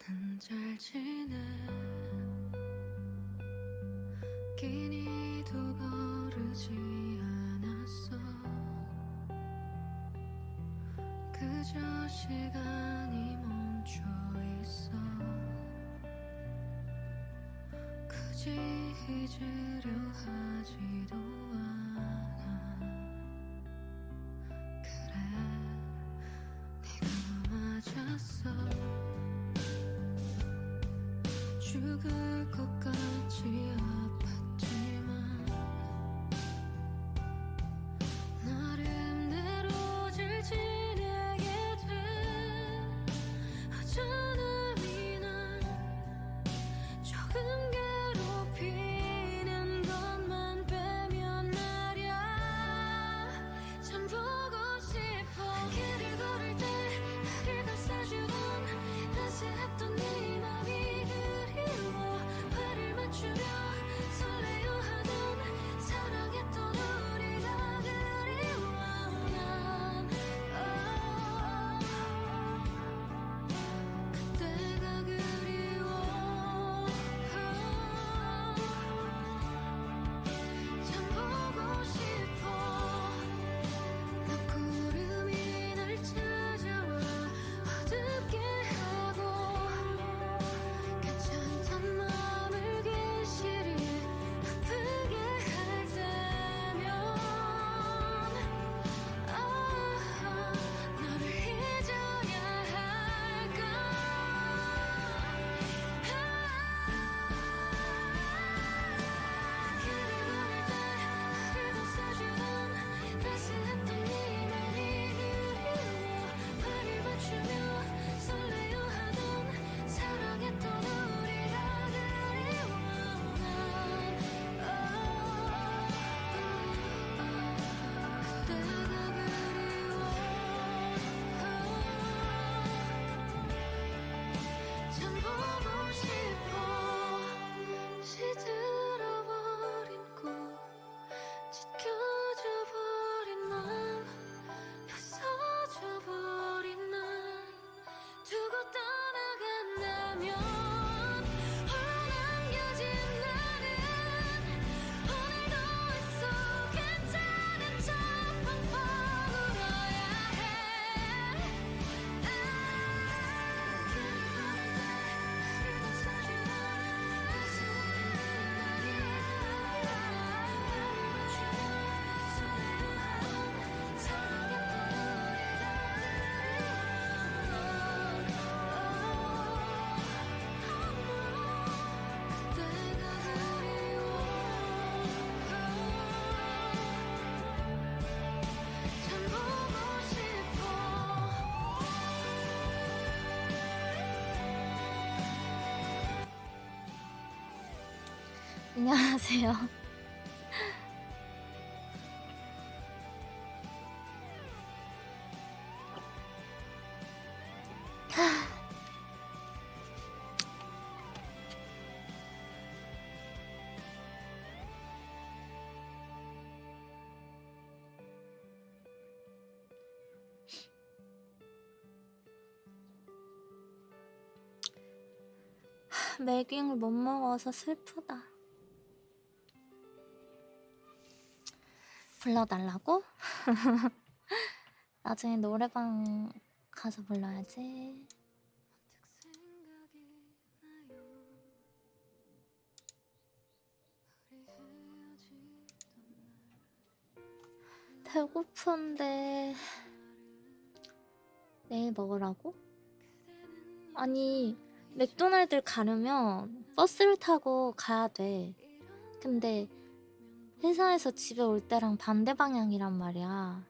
난 잘 지내 끼니도 거르지 않았어 그저 시간이 멈춰 있어 굳이 잊으려 하지도 않아 그래 네가 맞았어 죽을 것 같지 아팠지만 나름대로 잘 지내게 돼 어쩌남이 날 조금 괴롭히는 것만 빼면 말야 참 보고 싶어 길을 걸을 때 나를 감싸주던 따스했던 네 맘이 그리워 화를 맞추며 설레어 하던 사랑했던 우리가 그리워 난 그때가 그리워 참 보고 싶어 너 구름이 날 찾아와 어둡게 하고 괜찮단 마음을 괜시리 아프게 할 때면 너를 잊어야 할까 길을 걸을 때 나를 감싸주던 따스했던 네 맘이 그리워 화를 맞추며 설레어 하던 사랑했던 우리가 그리워 난 그때가 그리워 참 보고 싶어 시들어버린 꽃 찢겨져 버린 맘 부서져 버린 날 두고 떠나간다면 홀로 남겨진 나는 오늘도 애써 괜찮은 척 펑펑 울어야 해 길을 감싸주던 따스한 네 맘이 맞추며 설레어 하던 사랑했던 우리가 그리워 참 보고 싶어 안녕하세요. 맥윙을 못 먹어서 슬프다. 불러달라고? 나중에 노래방 가서 불러야지. 생각이 나요 우리 헤어지던 날 배고픈데 내일 먹으라고? 아니 맥도날드 가려면 버스를 타고 가야 돼. 근데 회사에서 집에 올 때랑 반대 방향이란 말이야.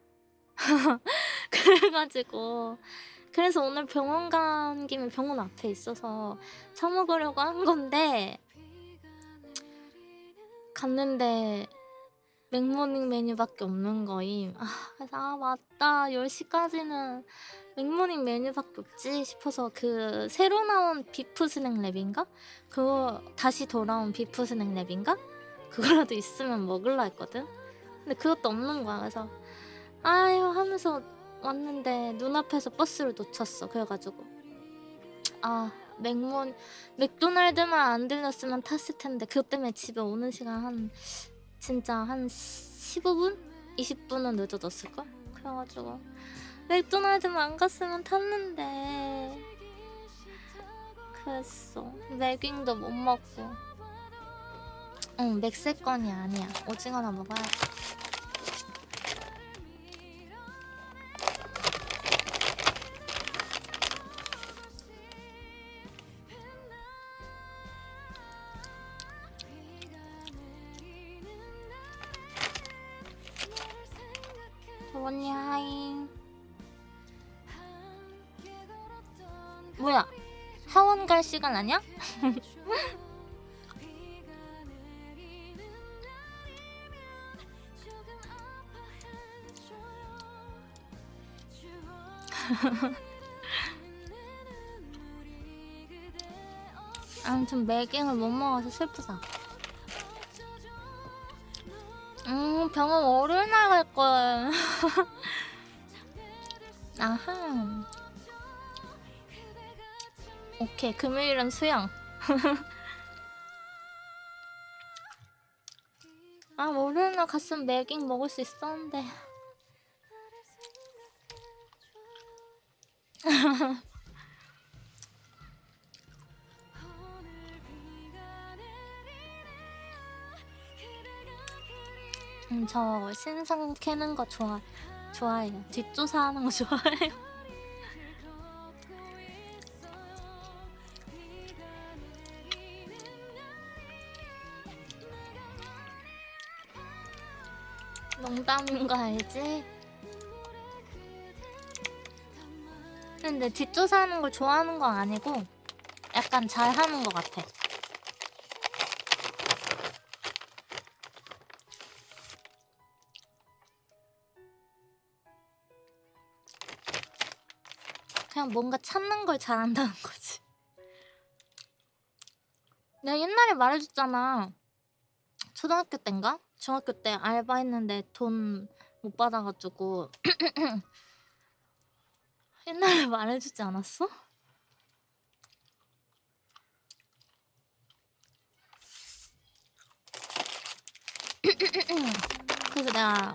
그래가지고 그래서 오늘 병원 간 김에 병원 앞에 있어서 사 먹으려고 한 건데 갔는데 맥모닝 메뉴밖에 없는 거임. 그래서 맞다 10시까지는 맥모닝 메뉴밖에 없지 싶어서 그 새로 나온 비프 스낵 랩인가? 그거 다시 돌아온 비프 스낵 랩인가? 그거라도 있으면 먹을라 했거든? 근데 그것도 없는 거야. 그래서 아유 하면서 왔는데 눈앞에서 버스를 놓쳤어. 그래가지고 맥도날드만 안 들렸으면 탔을 텐데 그것 때문에 집에 오는 시간 한 진짜 한 15분? 20분은 늦어졌을걸? 그래가지고 맥도날드만 안 갔으면 탔는데 그랬어. 맥윙도 못 먹고. 응, 맥세건이 아니야. 오징어나 먹어야지. 언니 하이. 뭐야? 하원 갈 시간 아니야? 아무튼 맥갱을 못 먹어서 슬프다. 병원 월요일 날 갈걸. 아하. 오케이, 금요일은 수영. 아, 월요일 날 갔으면 맥갱 먹을 수 있었는데. 저 신상 캐는 거 좋아해요. 뒷조사하는 거 좋아해요. 농담인 거 알지? 근데 뒷조사하는 걸 좋아하는 건 아니고 약간 잘하는 것 같아. 그냥 뭔가 찾는 걸 잘한다는 거지. 내가 옛날에 말해줬잖아. 초등학교 땐가? 중학교 때 알바했는데 돈 못 받아가지고 옛날에 말해주지 않았어? 그래서 내가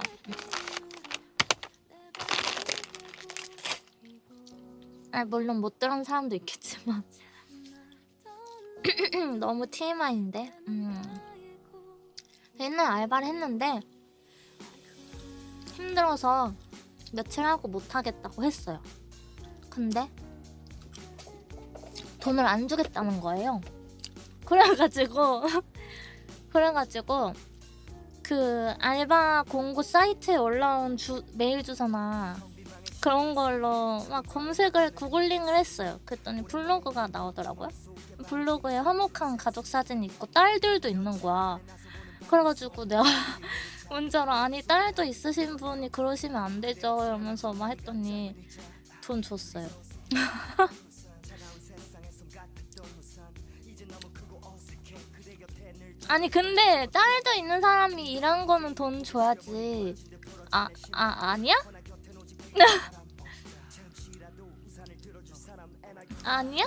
물론 못 들은 사람도 있겠지만 너무 TMI인데 옛날 알바를 했는데 힘들어서 며칠 하고 못하겠다고 했어요. 근데 돈을 안 주겠다는 거예요. 그래가지고 그 알바 공고 사이트에 올라온 메일 주소나 그런 걸로 막 검색을 구글링을 했어요. 그랬더니 블로그가 나오더라고요. 블로그에 화목한 가족 사진이 있고 딸들도 있는 거야. 그래가지고 내가 문자로 아니 딸도 있으신 분이 그러시면 안 되죠 이러면서 막 했더니 돈 줬어요. 아니 근데 딸도 있는 사람이 일한 거는 돈 줘야지. 아니야? 아니야?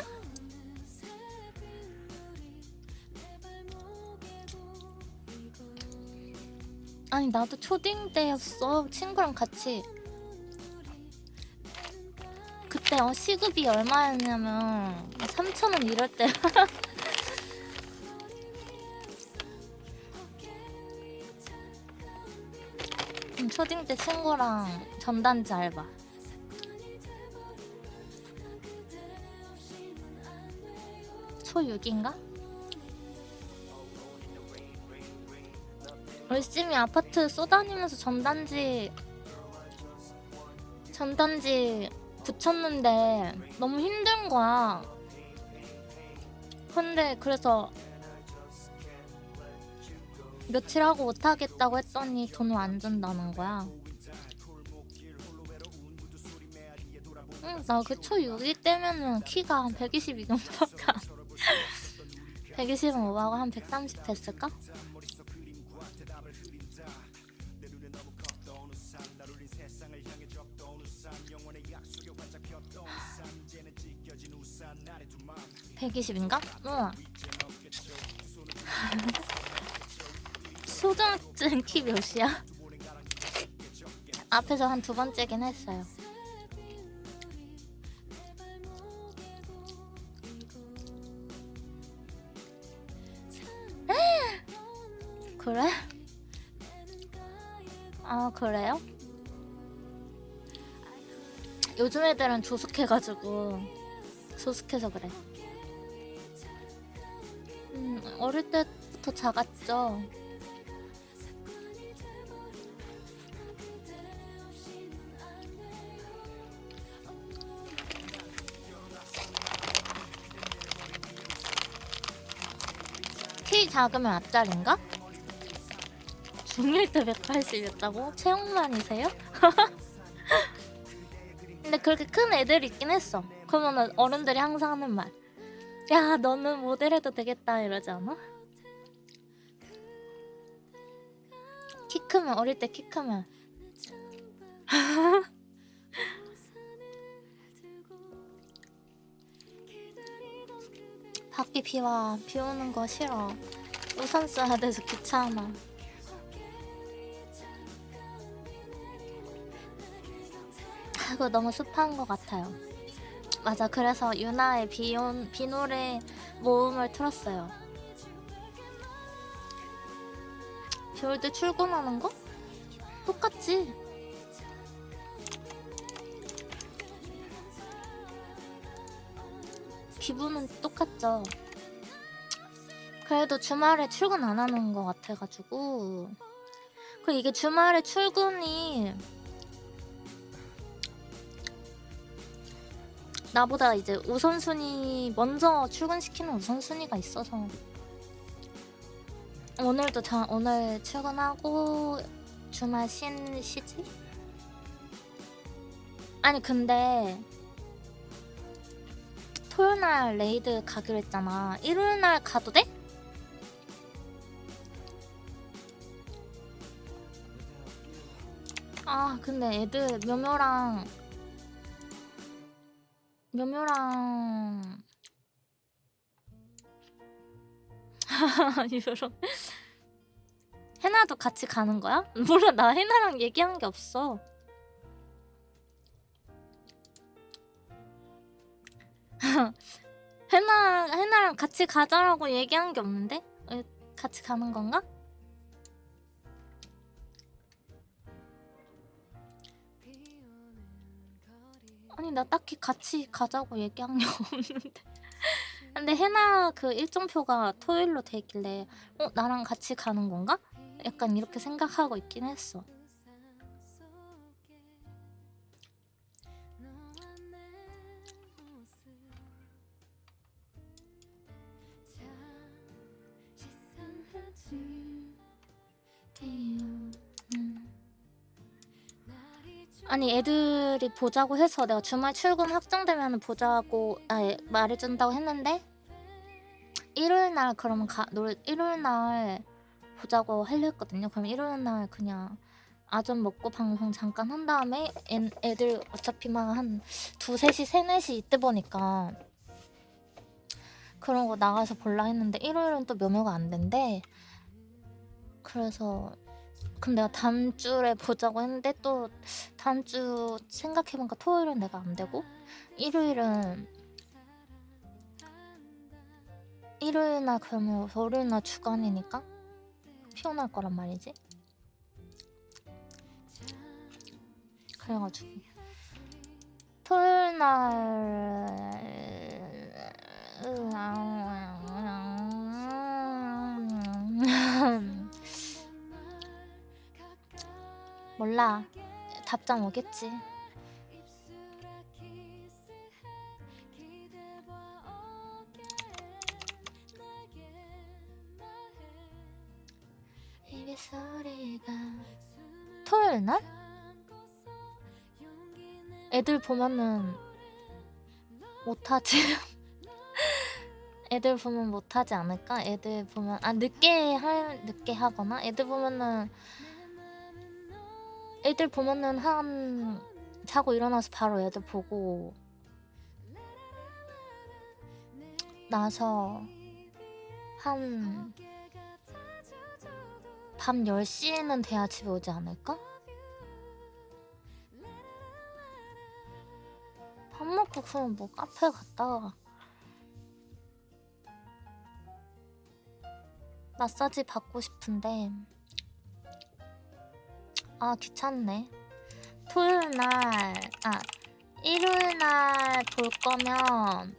아니 나도 초딩 때였어. 친구랑 같이. 그때 시급이 얼마였냐면 3,000원 이럴 때. 초딩 때 친구랑 전단지 알바. 초6인가? 열심히 아파트 쏘다니면서 전단지 붙였는데 너무 힘든 거야. 근데 그래서 며칠 하고 못하겠다고 했더니 돈을 안 준다는 거야. 나 그 초6이 때면은 키가 한 122 정도밖에 안 120은 오버하고 한 130 됐을까? 120인가? 우와. 초등학생 키 몇이야? 앞에서 한 두 번째긴 했어요. 그래? 아 그래요? 요즘 애들은 조숙해가지고 조숙해서 그래. 어릴 때부터 작았죠. 키 작으면 앞자리인가? 중1 때 180이었다고? 체형만이세요? 근데 그렇게 큰 애들이 있긴 했어. 그러면 어른들이 항상 하는 말. 야, 너는 모델 해도 되겠다 이러지 않아? 키 크면, 어릴 때 키 크면. 밖에 비 와. 비 오는 거 싫어. 우산 써야 돼서 귀찮아. 그거 너무 습한 것 같아요. 맞아. 그래서 유나의 비 노래 모음을 틀었어요. 비 올 때 출근하는 거? 똑같지. 기분은 똑같죠. 그래도 주말에 출근 안 하는 것 같아가지고. 그 이게 주말에 출근이 나보다 이제 우선순위 먼저 출근시키는 우선순위가 있어서 오늘 출근하고 주말 쉬지? 아니 근데 토요일날 레이드 가기로 했잖아. 일요일날 가도 돼? 아 근데 애들 묘묘랑 유로 해나도 같이 가는 거야? 몰라. 나 해나랑 얘기한 게 없어. 해나랑 같이 가자라고 얘기한 게 없는데? 같이 가는 건가? 아니 나 딱히 같이 가자고 얘기한 게 없는데. 근데 해나 그 일정표가 토요일로 돼 있길래 나랑 같이 가는 건가? 약간 이렇게 생각하고 있긴 했어. 아니 애들이 보자고 해서 내가 주말 출근 확정되면 보자고 말해준다고 했는데 일요일날 그러면 일요일날 보자고 하려 했거든요. 그럼 일요일날 그냥 아점 먹고 방송 잠깐 한 다음에 애들 어차피 막 한 2, 3시, 3, 4시 이때 보니까 그런 거 나가서 볼라 했는데 일요일은 또 묘묘가 안 된대. 그래서 그럼 내가 다음 주에 보자고 했는데 또 다음 주 생각해보니까 토요일은 내가 안 되고 일요일날 그러면 월요일날 주간이니까 피곤할 거란 말이지. 그래가지고 토요일날 몰라. 답장 오겠지. 입의 소리가 토요일 날? 애들 보면은 못하지. 애들 보면 못하지 않을까? 애들 보면 늦게 하거나 애들 보면은 한 자고 일어나서 바로 애들 보고 나서 한 밤 10시는 돼야 집에 오지 않을까? 밥 먹고 그럼 뭐 카페 갔다가 마사지 받고 싶은데 아 귀찮네. 일요일날 볼 거면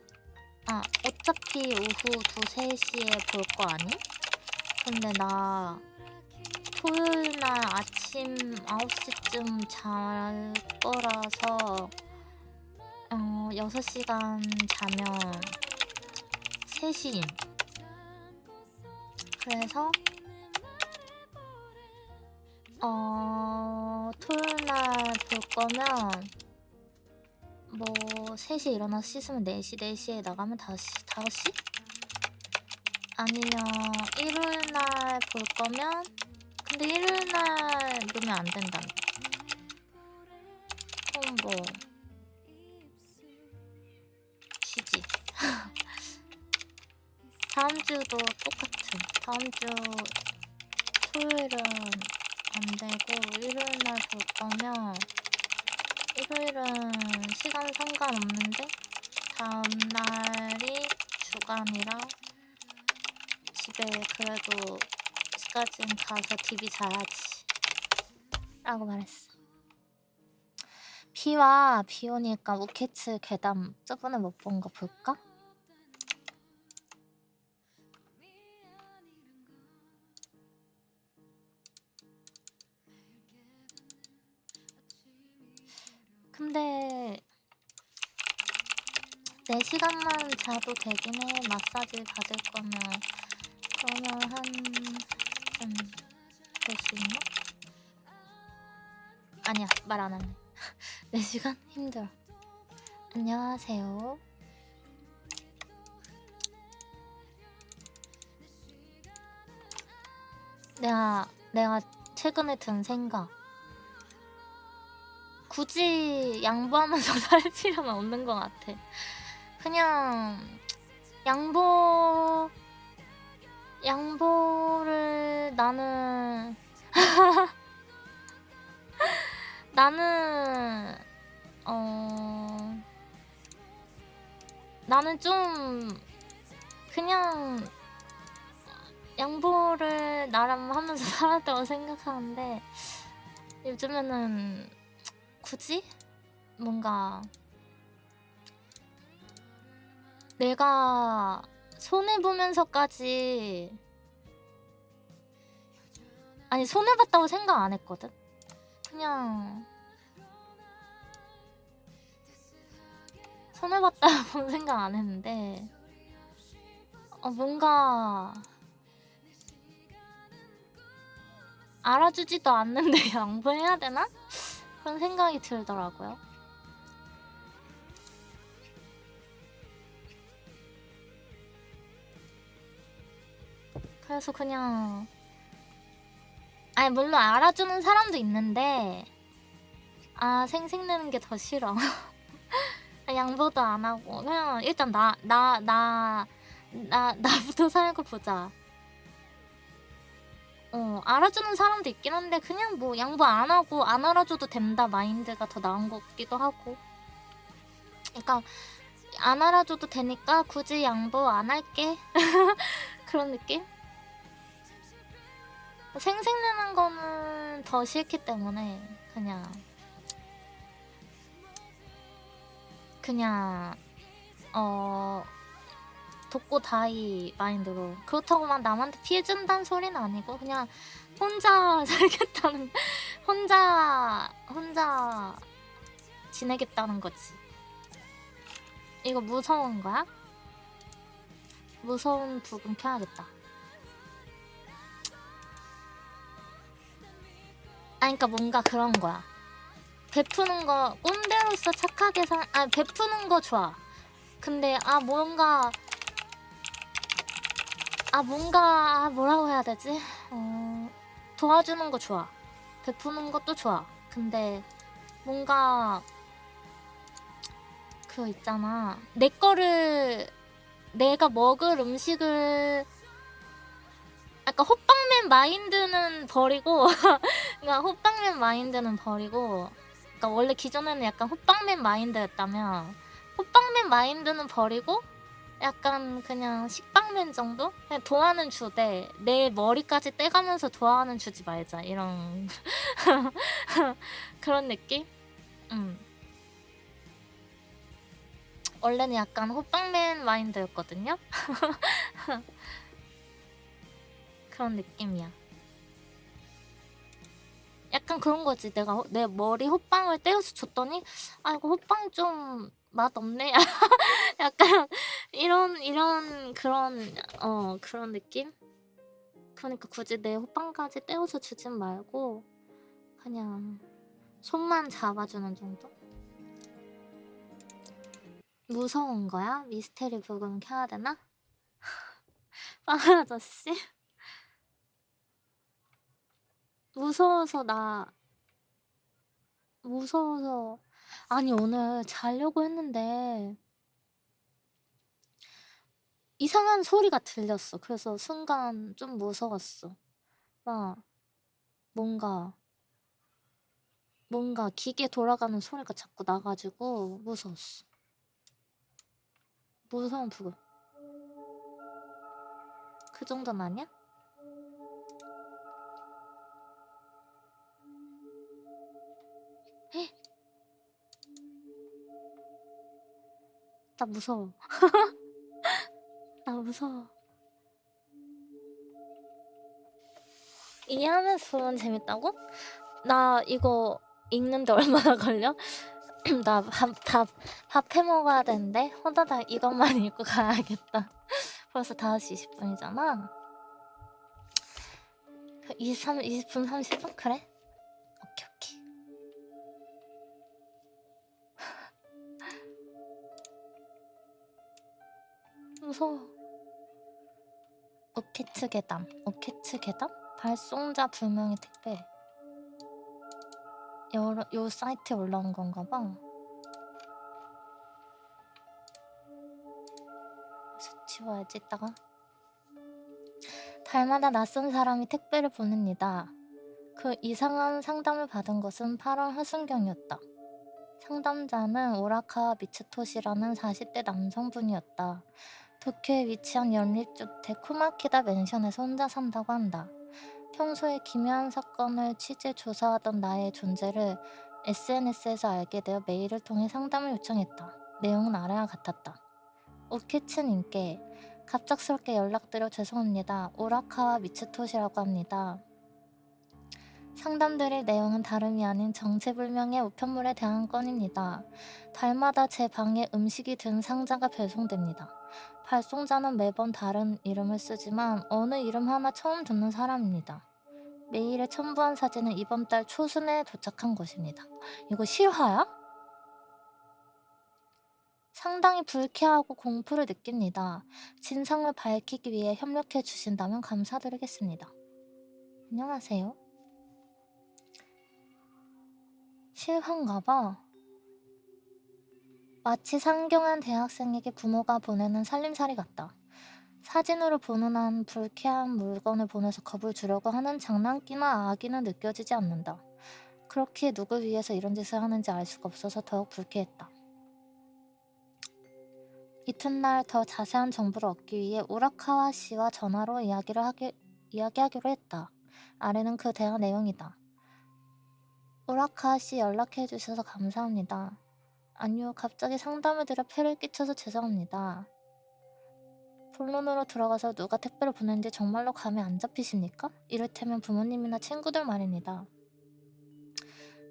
어차피 오후 2, 3시에 볼 거 아니? 근데 나 토요일날 아침 9시쯤 잘 거라서 6시간 자면 3시임. 그래서 토요일날 볼 거면 뭐 3시에 일어나서 씻으면 4시, 4시에 나가면 5시? 아니면 일요일날 볼 거면 근데 일요일날 놓으면 안 된다며. 그럼 뭐 쉬지. 다음 주도 똑같음. 다음 주 토요일은 안 되고 일요일날 볼 거면 일요일은 시간 상관없는데 다음 날이 주간이라 집에 그래도 집까진 가서 TV 자야지 라고 말했어. 비 오니까 우케츠 괴담 저번에 못 본 거 볼까? 근데 4시간만 자도 되긴 해. 마사지 받을 거면. 그러면 될 수 있나? 아니야, 말 안 할래. 4시간? 힘들어. 안녕하세요. 내가 최근에 든 생각. 굳이 양보하면서 살 필요는 없는 것 같아. 그냥 양보를 나는 나는 좀 그냥 양보를 나름 하면서 살았다고 생각하는데 요즘에는 굳이 뭔가 내가 손해보면서까지 아니 손해봤다고 생각 안 했거든. 그냥 손해봤다고 생각 안 했는데 뭔가 알아주지도 않는데 양보해야 되나? 그런 생각이 들더라고요. 그래서 그냥 아니 물론 알아주는 사람도 있는데 생색내는 게 더 싫어. 양보도 안 하고 그냥 일단 나부터 살고 보자. 알아주는 사람도 있긴 한데 그냥 뭐 양보 안 하고 안 알아줘도 된다 마인드가 더 나은 것 같기도 하고. 그러니까 안 알아줘도 되니까 굳이 양보 안 할게. 그런 느낌? 생색내는 거는 더 싫기 때문에 그냥 독고다이 마인드로. 그렇다고 막 남한테 피해준다는 소리는 아니고 그냥 혼자 살겠다는 혼자 지내겠다는 거지. 이거 무서운 거야? 무서운 부분 켜야겠다. 그러니까 뭔가 그런 거야. 베푸는 거 꼰대로서 착하게 베푸는 거 좋아. 근데 뭔가 뭐라고 해야 되지? 도와주는 거 좋아. 베푸는 것도 좋아. 근데 뭔가 그거 있잖아. 내 거를 내가 먹을 음식을 약간 호빵맨 마인드는 버리고 그러니까 호빵맨 마인드는 버리고 그러니까 원래 기존에는 약간 호빵맨 마인드였다면 호빵맨 마인드는 버리고 약간 그냥 식빵맨 정도? 그냥 도와는 주되 내 머리까지 떼가면서 도와는 주지 말자 이런 그런 느낌? 원래는 약간 호빵맨 마인드였거든요? 그런 느낌이야. 약간 그런 거지. 내가 내 머리 호빵을 떼어서 줬더니 아 이거 호빵 좀 맛없네. 약간 이런 그런 느낌? 그러니까 굳이 내 호빵까지 떼어서 주진 말고 그냥 손만 잡아주는 정도? 무서운 거야? 미스테리 부금 켜야 되나? 빵 아저씨? 무서워서 무서워서 아니 오늘 자려고 했는데 이상한 소리가 들렸어. 그래서 순간 좀 무서웠어. 막 뭔가 기계 돌아가는 소리가 자꾸 나가지고 무서웠어. 무서운 부분. 그 정도는 아니야? 헉! 나 무서워. 나 무서워. 이해하면서 보면 재밌다고? 나 이거 읽는데 얼마나 걸려? 나 밥 해먹어야 되는데 호다닥 이것만 읽고 가야겠다. 벌써 5시 20분이잖아. 20분 30분? 그래? 오케이. 무서워. 오케츠 계담. 발송자 불명의 택배. 요 사이트에 올라온 건가 봐. 그래서 지워야지 이따가. 달마다 낯선 사람이 택배를 보냅니다. 그 이상한 상담을 받은 것은 8월 하순경이었다. 상담자는 오라카 미츠토시라는 40대 남성분이었다. 도쿄에 위치한 연립주택 쿠마키다 맨션에서 혼자 산다고 한다. 평소에 기묘한 사건을 취재 조사하던 나의 존재를 SNS에서 알게 되어 메일을 통해 상담을 요청했다. 내용은 아래와 같았다. 오키츠님께 갑작스럽게 연락드려 죄송합니다. 오라카와 미츠토시라고 합니다. 상담드릴 내용은 다름이 아닌 정체불명의 우편물에 대한 건입니다. 달마다 제 방에 음식이 든 상자가 배송됩니다. 발송자는 매번 다른 이름을 쓰지만 어느 이름 하나 처음 듣는 사람입니다. 메일에 첨부한 사진은 이번 달 초순에 도착한 것입니다. 이거 실화야? 상당히 불쾌하고 공포를 느낍니다. 진상을 밝히기 위해 협력해 주신다면 감사드리겠습니다. 안녕하세요. 실화인가봐. 마치 상경한 대학생에게 부모가 보내는 살림살이 같다. 사진으로 보는 한 불쾌한 물건을 보내서 겁을 주려고 하는 장난기나 악의는 느껴지지 않는다. 그렇기에 누굴 위해서 이런 짓을 하는지 알 수가 없어서 더욱 불쾌했다. 이튿날 더 자세한 정보를 얻기 위해 우라카와 씨와 전화로 이야기하기로 했다. 아래는 그 대화 내용이다. 우라카와 씨 연락해주셔서 감사합니다. 아니요, 갑자기 상담을 드려 폐를 끼쳐서 죄송합니다. 본론으로 들어가서 누가 택배를 보냈는지 정말로 감이 안 잡히십니까? 이를테면 부모님이나 친구들 말입니다.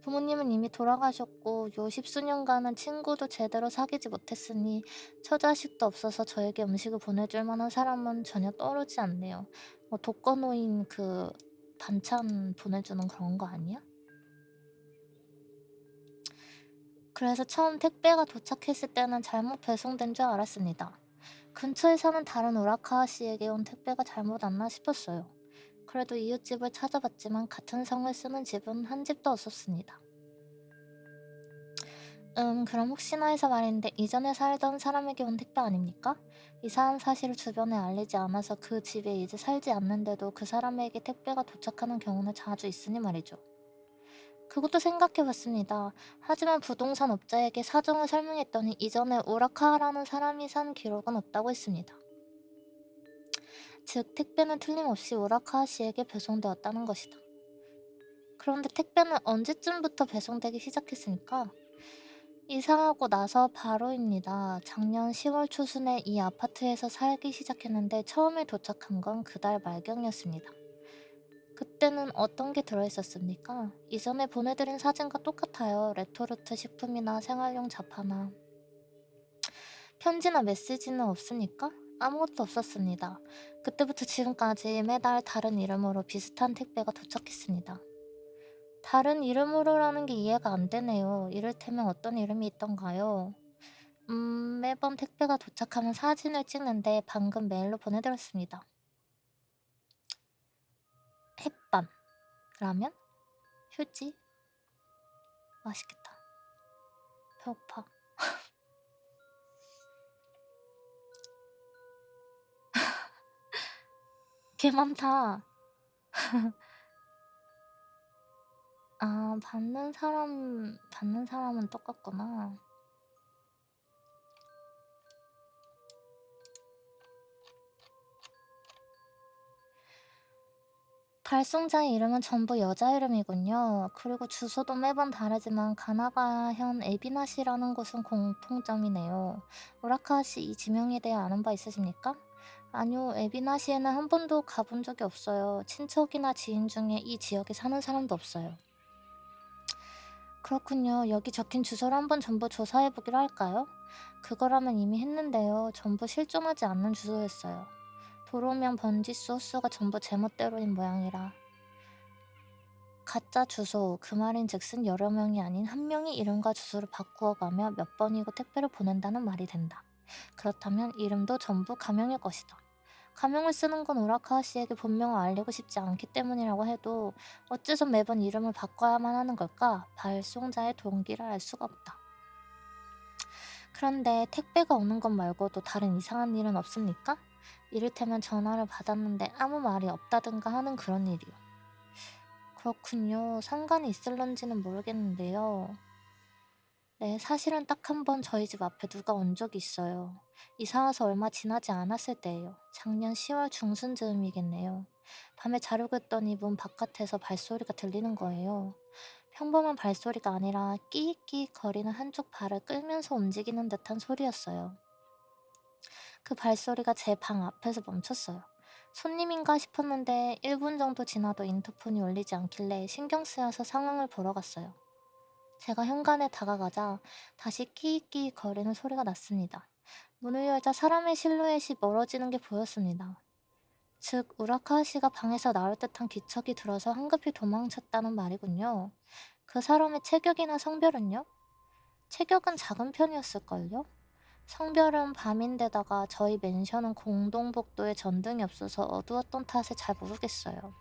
부모님은 이미 돌아가셨고 요 10수년간은 친구도 제대로 사귀지 못했으니 처자식도 없어서 저에게 음식을 보내줄 만한 사람은 전혀 떠오르지 않네요. 뭐 독거노인 그 반찬 보내주는 그런 거 아니야? 그래서 처음 택배가 도착했을 때는 잘못 배송된 줄 알았습니다. 근처에 사는 다른 우라카와 씨에게 온 택배가 잘못 왔나 싶었어요. 그래도 이웃집을 찾아봤지만 같은 성을 쓰는 집은 한 집도 없었습니다. 그럼 혹시나 해서 말인데 이전에 살던 사람에게 온 택배 아닙니까? 이사한 사실을 주변에 알리지 않아서 그 집에 이제 살지 않는데도 그 사람에게 택배가 도착하는 경우는 자주 있으니 말이죠. 그것도 생각해봤습니다. 하지만 부동산 업자에게 사정을 설명했더니 이전에 우라카라는 사람이 산 기록은 없다고 했습니다. 즉 택배는 틀림없이 우라카 씨에게 배송되었다는 것이다. 그런데 택배는 언제쯤부터 배송되기 시작했습니까? 이사하고 나서 바로입니다. 작년 10월 초순에 이 아파트에서 살기 시작했는데 처음에 도착한 건 그달 말경이었습니다. 그때는 어떤 게 들어있었습니까? 이전에 보내드린 사진과 똑같아요. 레토르트 식품이나 생활용 잡화나. 편지나 메시지는 없으니까? 아무것도 없었습니다. 그때부터 지금까지 매달 다른 이름으로 비슷한 택배가 도착했습니다. 다른 이름으로라는 게 이해가 안 되네요. 이를테면 어떤 이름이 있던가요? 매번 택배가 도착하면 사진을 찍는데 방금 메일로 보내드렸습니다. 햇반, 라면, 휴지. 맛있겠다. 배고파. 개 많다. 아, 받는 사람은 똑같구나. 발송자의 이름은 전부 여자 이름이군요. 그리고 주소도 매번 다르지만 가나가현 에비나시라는 곳은 공통점이네요. 우라카시 이 지명에 대해 아는 바 있으십니까? 아니요, 에비나시에는 한 번도 가본 적이 없어요. 친척이나 지인 중에 이 지역에 사는 사람도 없어요. 그렇군요. 여기 적힌 주소를 한번 전부 조사해보기로 할까요? 그거라면 이미 했는데요. 전부 실존하지 않는 주소였어요. 도로명 번지수 호수가 전부 제멋대로인 모양이라. 가짜 주소, 그 말인즉슨 여러 명이 아닌 한 명이 이름과 주소를 바꾸어가며 몇 번이고 택배를 보낸다는 말이 된다. 그렇다면 이름도 전부 가명일 것이다. 가명을 쓰는 건 우라카와 씨에게 본명을 알리고 싶지 않기 때문이라고 해도 어째서 매번 이름을 바꿔야만 하는 걸까? 발송자의 동기를 알 수가 없다. 그런데 택배가 오는 것 말고도 다른 이상한 일은 없습니까? 이를테면 전화를 받았는데 아무 말이 없다든가 하는 그런 일이요. 그렇군요. 상관이 있을런지는 모르겠는데요. 네, 사실은 딱 한 번 저희 집 앞에 누가 온 적이 있어요. 이사 와서 얼마 지나지 않았을 때예요. 작년 10월 중순 즈음이겠네요. 밤에 자려고 했더니 문 바깥에서 발소리가 들리는 거예요. 평범한 발소리가 아니라 끼익끼익 거리는 한쪽 발을 끌면서 움직이는 듯한 소리였어요. 그 발소리가 제 방 앞에서 멈췄어요. 손님인가 싶었는데 1분 정도 지나도 인터폰이 울리지 않길래 신경 쓰여서 상황을 보러 갔어요. 제가 현관에 다가가자 다시 끼익끼익 거리는 소리가 났습니다. 문을 열자 사람의 실루엣이 멀어지는 게 보였습니다. 즉 우라카와 씨가 방에서 나올 듯한 기척이 들어서 황급히 도망쳤다는 말이군요. 그 사람의 체격이나 성별은요? 체격은 작은 편이었을걸요? 성별은 밤인데다가 저희 맨션은 공동복도에 전등이 없어서 어두웠던 탓에 잘 모르겠어요.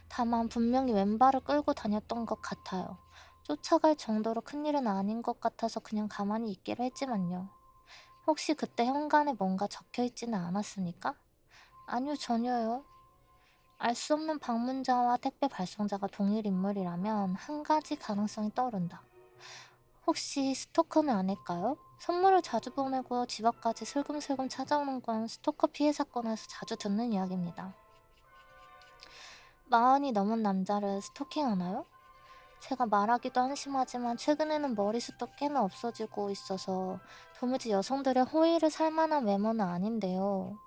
다만 분명히 왼발을 끌고 다녔던 것 같아요. 쫓아갈 정도로 큰일은 아닌 것 같아서 그냥 가만히 있기로 했지만요. 혹시 그때 현관에 뭔가 적혀있지는 않았습니까? 아니요, 전혀요. 알 수 없는 방문자와 택배 발송자가 동일 인물이라면 한 가지 가능성이 떠오른다. 혹시 스토커는 아닐까요? 선물을 자주 보내고 집 앞까지 슬금슬금 찾아오는 건 스토커 피해 사건에서 자주 듣는 이야기입니다. 40이 넘은 남자를 스토킹하나요? 제가 말하기도 한심하지만 최근에는 머리숱도 꽤나 없어지고 있어서 도무지 여성들의 호의를 살 만한 외모는 아닌데요.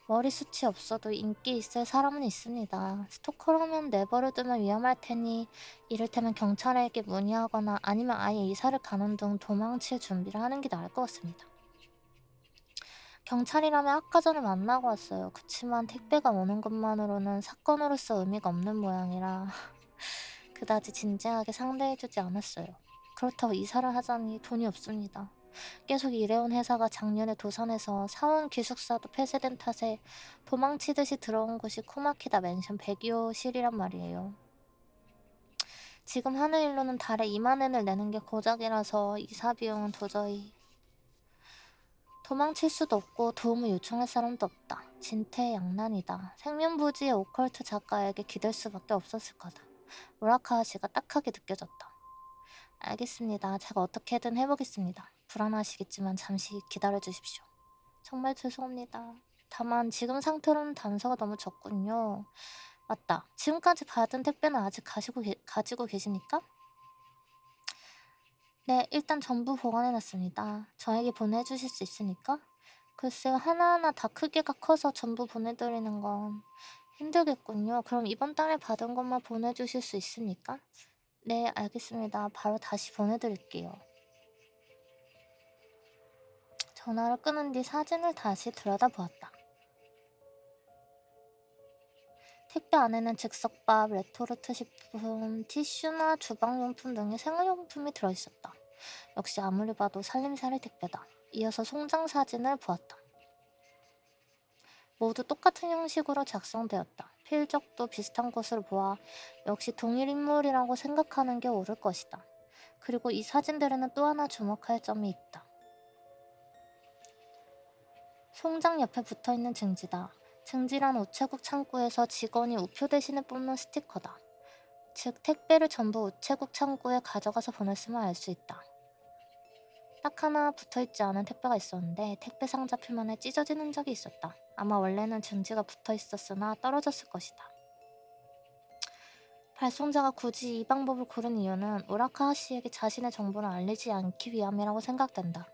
머리숱이 없어도 인기 있을 사람은 있습니다. 스토커라면 내버려 두면 위험할 테니 이를테면 경찰에게 문의하거나 아니면 아예 이사를 가는 등 도망칠 준비를 하는 게 나을 것 같습니다. 경찰이라면 아까 전에 만나고 왔어요. 그치만 택배가 오는 것만으로는 사건으로서 의미가 없는 모양이라 그다지 진지하게 상대해주지 않았어요. 그렇다고 이사를 하자니 돈이 없습니다. 계속 일해온 회사가 작년에 도산해서 사원 기숙사도 폐쇄된 탓에 도망치듯이 들어온 곳이 코마키다 맨션 102호실이란 말이에요. 지금 하는 일로는 달에 2만 엔을 내는 게 고작이라서 이사 비용은 도저히. 도망칠 수도 없고 도움을 요청할 사람도 없다. 진퇴양난이다. 생면부지의 오컬트 작가에게 기댈 수밖에 없었을 거다. 우라카와시가 딱하게 느껴졌다. 알겠습니다. 제가 어떻게든 해보겠습니다. 불안하시겠지만 잠시 기다려주십시오. 정말 죄송합니다. 다만 지금 상태로는 단서가 너무 적군요. 맞다. 지금까지 받은 택배는 아직 가지고 계십니까? 네, 일단 전부 보관해놨습니다. 저에게 보내주실 수 있으니까? 글쎄요, 하나하나 다 크기가 커서 전부 보내드리는 건 힘들겠군요. 그럼 이번 달에 받은 것만 보내주실 수 있습니까? 네, 알겠습니다. 바로 다시 보내드릴게요. 전화를 끊은 뒤 사진을 다시 들여다보았다. 택배 안에는 즉석밥, 레토르트 식품, 티슈나 주방용품 등의 생활용품이 들어있었다. 역시 아무리 봐도 살림살이 택배다. 이어서 송장 사진을 보았다. 모두 똑같은 형식으로 작성되었다. 필적도 비슷한 것을 보아 역시 동일 인물이라고 생각하는 게 옳을 것이다. 그리고 이 사진들에는 또 하나 주목할 점이 있다. 송장 옆에 붙어있는 증지다. 증지란 우체국 창구에서 직원이 우표 대신에 뽑는 스티커다. 즉 택배를 전부 우체국 창구에 가져가서 보냈음을 알 수 있다. 딱 하나 붙어있지 않은 택배가 있었는데 택배 상자 표면에 찢어진 흔적이 있었다. 아마 원래는 증지가 붙어있었으나 떨어졌을 것이다. 발송자가 굳이 이 방법을 고른 이유는 우라카와 씨에게 자신의 정보를 알리지 않기 위함이라고 생각된다.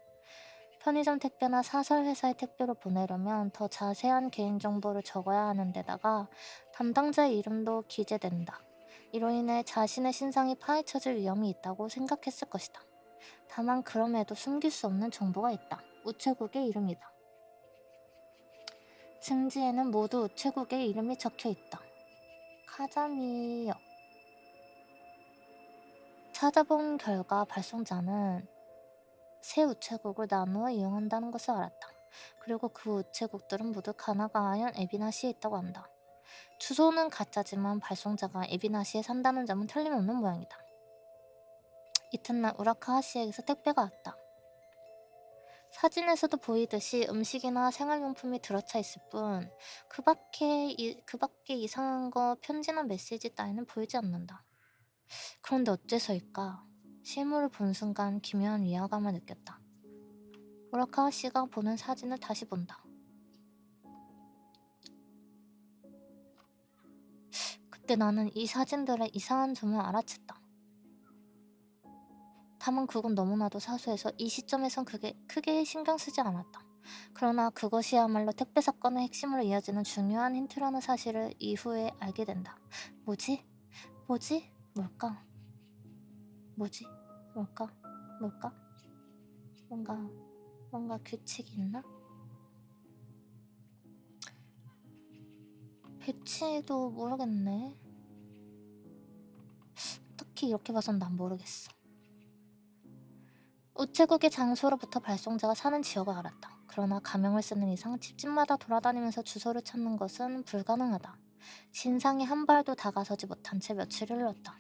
편의점 택배나 사설회사의 택배로 보내려면 더 자세한 개인정보를 적어야 하는 데다가 담당자의 이름도 기재된다. 이로 인해 자신의 신상이 파헤쳐질 위험이 있다고 생각했을 것이다. 다만 그럼에도 숨길 수 없는 정보가 있다. 우체국의 이름이다. 증지에는 모두 우체국의 이름이 적혀있다. 카자미역. 찾아본 결과 발송자는 세 우체국을 나누어 이용한다는 것을 알았다. 그리고 그 우체국들은 모두 가나가하현 에비나시에 있다고 한다. 주소는 가짜지만 발송자가 에비나시에 산다는 점은 틀림없는 모양이다. 이튿날 우라카와시에게서 택배가 왔다. 사진에서도 보이듯이 음식이나 생활용품이 들어차 있을 뿐 그 밖에 이상한 거 편지나 메시지 따위는 보이지 않는다. 그런데 어째서일까? 실물을 본 순간 기묘한 위화감을 느꼈다. 우라카와 씨가 보는 사진을 다시 본다. 그때 나는 이 사진들의 이상한 점을 알아챘다. 다만 그건 너무나도 사소해서 이 시점에선 그게 크게 신경 쓰지 않았다. 그러나 그것이야말로 택배 사건의 핵심으로 이어지는 중요한 힌트라는 사실을 이후에 알게 된다. 뭐지? 뭘까? 뭐지? 뭘까? 뭔가 규칙이 있나? 배치도 모르겠네. 딱히 이렇게 봐선 난 모르겠어. 우체국의 장소로부터 발송자가 사는 지역을 알았다. 그러나 가명을 쓰는 이상 집집마다 돌아다니면서 주소를 찾는 것은 불가능하다. 진상이 한 발도 다가서지 못한 채 며칠을 흘렀다.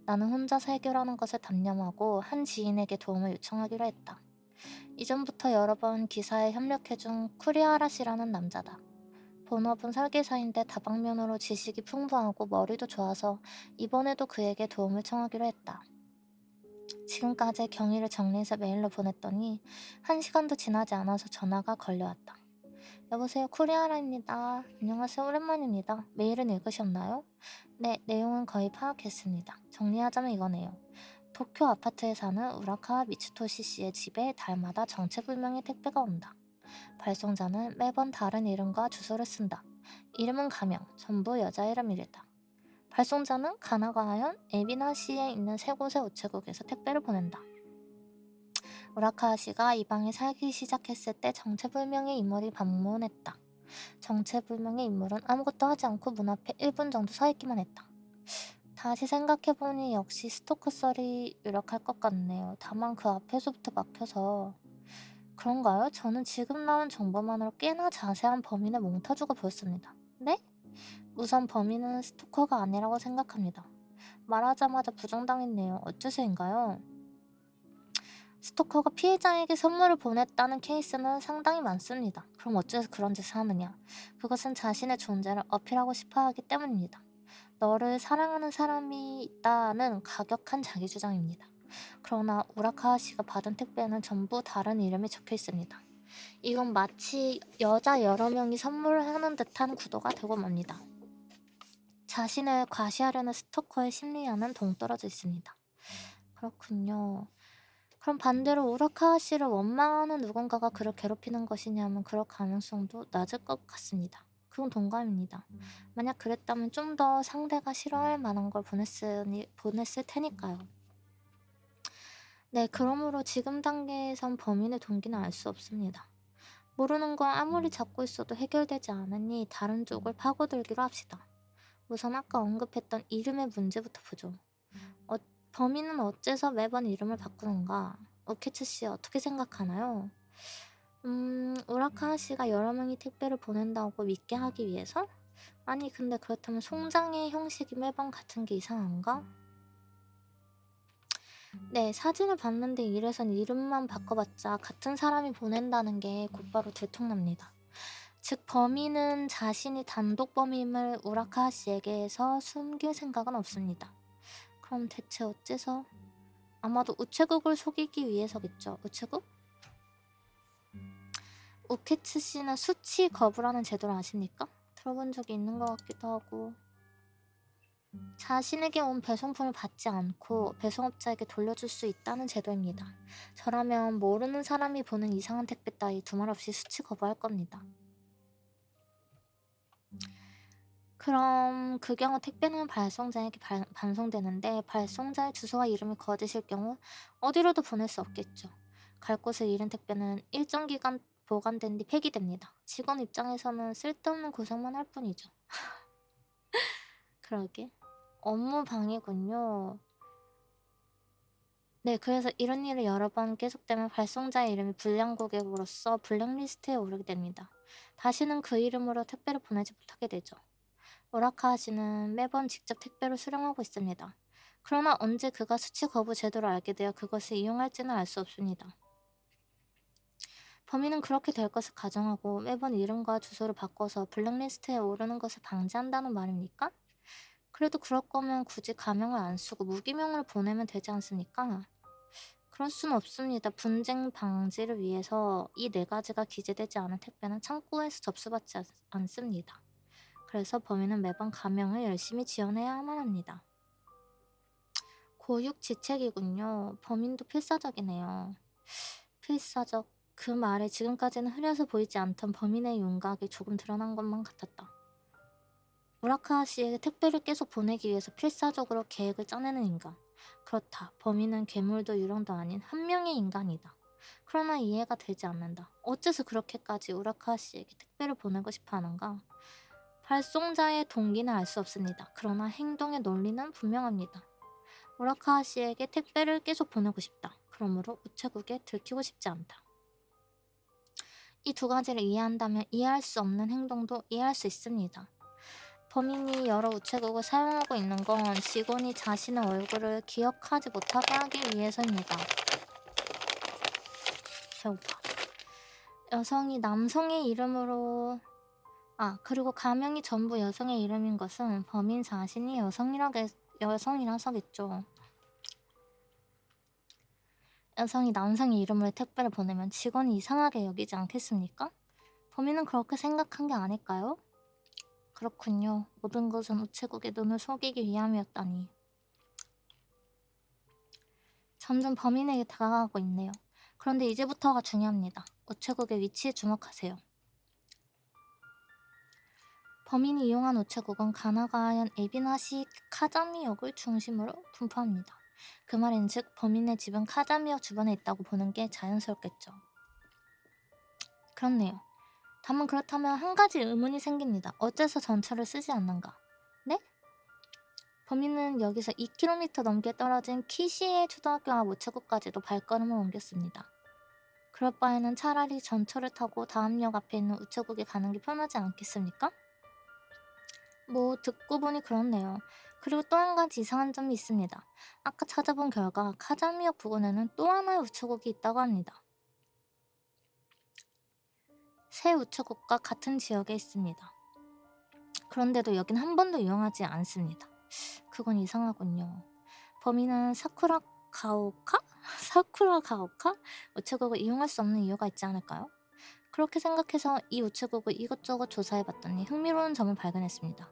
나는 혼자서 해결하는 것을 단념하고 한 지인에게 도움을 요청하기로 했다. 이전부터 여러 번 기사에 협력해준 쿠리하라 씨라는 남자다. 본업은 설계사인데 다방면으로 지식이 풍부하고 머리도 좋아서 이번에도 그에게 도움을 청하기로 했다. 지금까지의 경위를 정리해서 메일로 보냈더니 1시간도 지나지 않아서 전화가 걸려왔다. 여보세요, 쿠리하라입니다. 안녕하세요, 오랜만입니다. 메일은 읽으셨나요? 네, 내용은 거의 파악했습니다. 정리하자면 이거네요. 도쿄 아파트에 사는 우라카와 미츠토시 씨의 집에 달마다 정체불명의 택배가 온다. 발송자는 매번 다른 이름과 주소를 쓴다. 이름은 가명, 전부 여자 이름이랬다. 발송자는 가나가하현 에비나시에 있는 세 곳의 우체국에서 택배를 보낸다. 우라카와 씨가 이 방에 살기 시작했을 때 정체불명의 인물이 방문했다. 정체불명의 인물은 아무것도 하지 않고 문 앞에 1분 정도 서 있기만 했다. 다시 생각해보니 역시 스토커 썰이 유력할 것 같네요. 다만 그 앞에서부터 막혀서 그런가요? 저는 지금 나온 정보만으로 꽤나 자세한 범인의 몽타주가 보였습니다. 네? 우선 범인은 스토커가 아니라고 생각합니다. 말하자마자 부정당했네요. 어째서인가요? 스토커가 피해자에게 선물을 보냈다는 케이스는 상당히 많습니다. 그럼 어째서 그런 짓을 하느냐? 그것은 자신의 존재를 어필하고 싶어 하기 때문입니다. 너를 사랑하는 사람이 있다는 가격한 자기 주장입니다. 그러나 우라카와 씨가 받은 택배에는 전부 다른 이름이 적혀 있습니다. 이건 마치 여자 여러 명이 선물을 하는 듯한 구도가 되고 맙니다. 자신을 과시하려는 스토커의 심리와는 동떨어져 있습니다. 그렇군요. 그럼 반대로 우라카와 씨를 원망하는 누군가가 그를 괴롭히는 것이냐면 그럴 가능성도 낮을 것 같습니다. 그건 동감입니다. 만약 그랬다면 좀 더 상대가 싫어할 만한 걸 보냈을 테니까요. 네, 그러므로 지금 단계에선 범인의 동기는 알 수 없습니다. 모르는 거 아무리 잡고 있어도 해결되지 않으니 다른 쪽을 파고들기로 합시다. 우선 아까 언급했던 이름의 문제부터 보죠. 범인은 어째서 매번 이름을 바꾸는가? 오케츠 씨 어떻게 생각하나요? 우라카와 씨가 여러 명이 택배를 보낸다고 믿게 하기 위해서? 아니 근데 그렇다면 송장의 형식이 매번 같은 게 이상한가? 네, 사진을 봤는데 이래선 이름만 바꿔봤자 같은 사람이 보낸다는 게 곧바로 들통납니다. 즉 범인은 자신이 단독 범임을 우라카와 씨에게서 숨길 생각은 없습니다. 그럼 대체 어째서? 아마도 우체국을 속이기 위해서겠죠. 우체국? 우케츠 씨는 수치 거부라는 제도를 아십니까? 들어본 적이 있는 것 같기도 하고. 자신에게 온 배송품을 받지 않고 배송업자에게 돌려줄 수 있다는 제도입니다. 저라면 모르는 사람이 보낸 이상한 택배 따위 두말 없이 수치 거부할 겁니다. 그럼 그 경우 택배는 발송자에게 반송되는데 발송자의 주소와 이름이 거짓일 경우 어디로도 보낼 수 없겠죠. 갈 곳을 잃은 택배는 일정 기간 보관된 뒤 폐기됩니다. 직원 입장에서는 쓸데없는 고생만 할 뿐이죠. 그러게. 업무 방해군요. 네, 그래서 이런 일이 여러 번 계속되면 발송자의 이름이 불량 고객으로서 블랙리스트에 오르게 됩니다. 다시는 그 이름으로 택배를 보내지 못하게 되죠. 오라카와 씨는 매번 직접 택배를 수령하고 있습니다. 그러나 언제 그가 수치 거부 제도를 알게 되어 그것을 이용할지는 알 수 없습니다. 범인은 그렇게 될 것을 가정하고 매번 이름과 주소를 바꿔서 블랙리스트에 오르는 것을 방지한다는 말입니까? 그래도 그럴 거면 굳이 가명을 안 쓰고 무기명으로 보내면 되지 않습니까? 그럴 수는 없습니다. 분쟁 방지를 위해서 이 네 가지가 기재되지 않은 택배는 창구에서 접수받지 않습니다. 그래서 범인은 매번 가명을 열심히 지어내야만 합니다. 고육지책이군요. 범인도 필사적이네요. 필사적. 그 말에 지금까지는 흐려서 보이지 않던 범인의 윤곽이 조금 드러난 것만 같았다. 우라카와 씨에게 택배를 계속 보내기 위해서 필사적으로 계획을 짜내는 인간. 그렇다. 범인은 괴물도 유령도 아닌 한 명의 인간이다. 그러나 이해가 되지 않는다. 어째서 그렇게까지 우라카와 씨에게 택배를 보내고 싶어 하는가? 발송자의 동기는 알 수 없습니다. 그러나 행동의 논리는 분명합니다. 우라카와 씨에게 택배를 계속 보내고 싶다. 그러므로 우체국에 들키고 싶지 않다. 이 두 가지를 이해한다면 이해할 수 없는 행동도 이해할 수 있습니다. 범인이 여러 우체국을 사용하고 있는 건 직원이 자신의 얼굴을 기억하지 못하게 하기 위해서입니다. 배고파. 여성이 남성의 이름으로 그리고 가명이 전부 여성의 이름인 것은 범인 자신이 여성이라서겠죠. 여성이 남성의 이름으로 택배를 보내면 직원이 이상하게 여기지 않겠습니까? 범인은 그렇게 생각한 게 아닐까요? 그렇군요. 모든 것은 우체국의 눈을 속이기 위함이었다니. 점점 범인에게 다가가고 있네요. 그런데 이제부터가 중요합니다. 우체국의 위치에 주목하세요. 범인이 이용한 우체국은 가나가현 에비나시 카자미역을 중심으로 분포합니다. 그 말인즉 범인의 집은 카자미역 주변에 있다고 보는 게 자연스럽겠죠. 그렇네요. 다만 그렇다면 한 가지 의문이 생깁니다. 어째서 전철을 쓰지 않는가? 네? 범인은 여기서 2km 넘게 떨어진 키시에 초등학교 앞 우체국까지도 발걸음을 옮겼습니다. 그럴 바에는 차라리 전철을 타고 다음 역 앞에 있는 우체국에 가는 게 편하지 않겠습니까? 뭐 듣고 보니 그렇네요. 그리고 또 한 가지 이상한 점이 있습니다. 아까 찾아본 결과 카자미역 부근에는 또 하나의 우체국이 있다고 합니다. 새 우체국과 같은 지역에 있습니다. 그런데도 여긴 한 번도 이용하지 않습니다. 그건 이상하군요. 범인은 사쿠라 가오카? 사쿠라 가오카? 우체국을 이용할 수 없는 이유가 있지 않을까요? 그렇게 생각해서 이 우체국을 이것저것 조사해봤더니 흥미로운 점을 발견했습니다.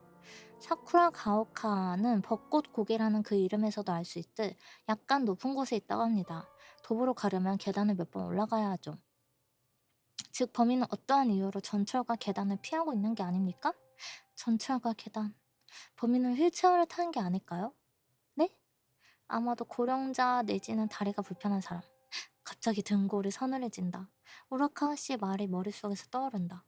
사쿠라 가오카는 벚꽃 고개라는 그 이름에서도 알 수 있듯 약간 높은 곳에 있다고 합니다. 도보로 가려면 계단을 몇 번 올라가야 하죠. 즉 범인은 어떠한 이유로 전철과 계단을 피하고 있는 게 아닙니까? 전철과 계단. 범인은 휠체어를 타는 게 아닐까요? 네? 아마도 고령자 내지는 다리가 불편한 사람. 갑자기 등골이 서늘해진다. 우라카와 씨의 말이 머릿속에서 떠오른다.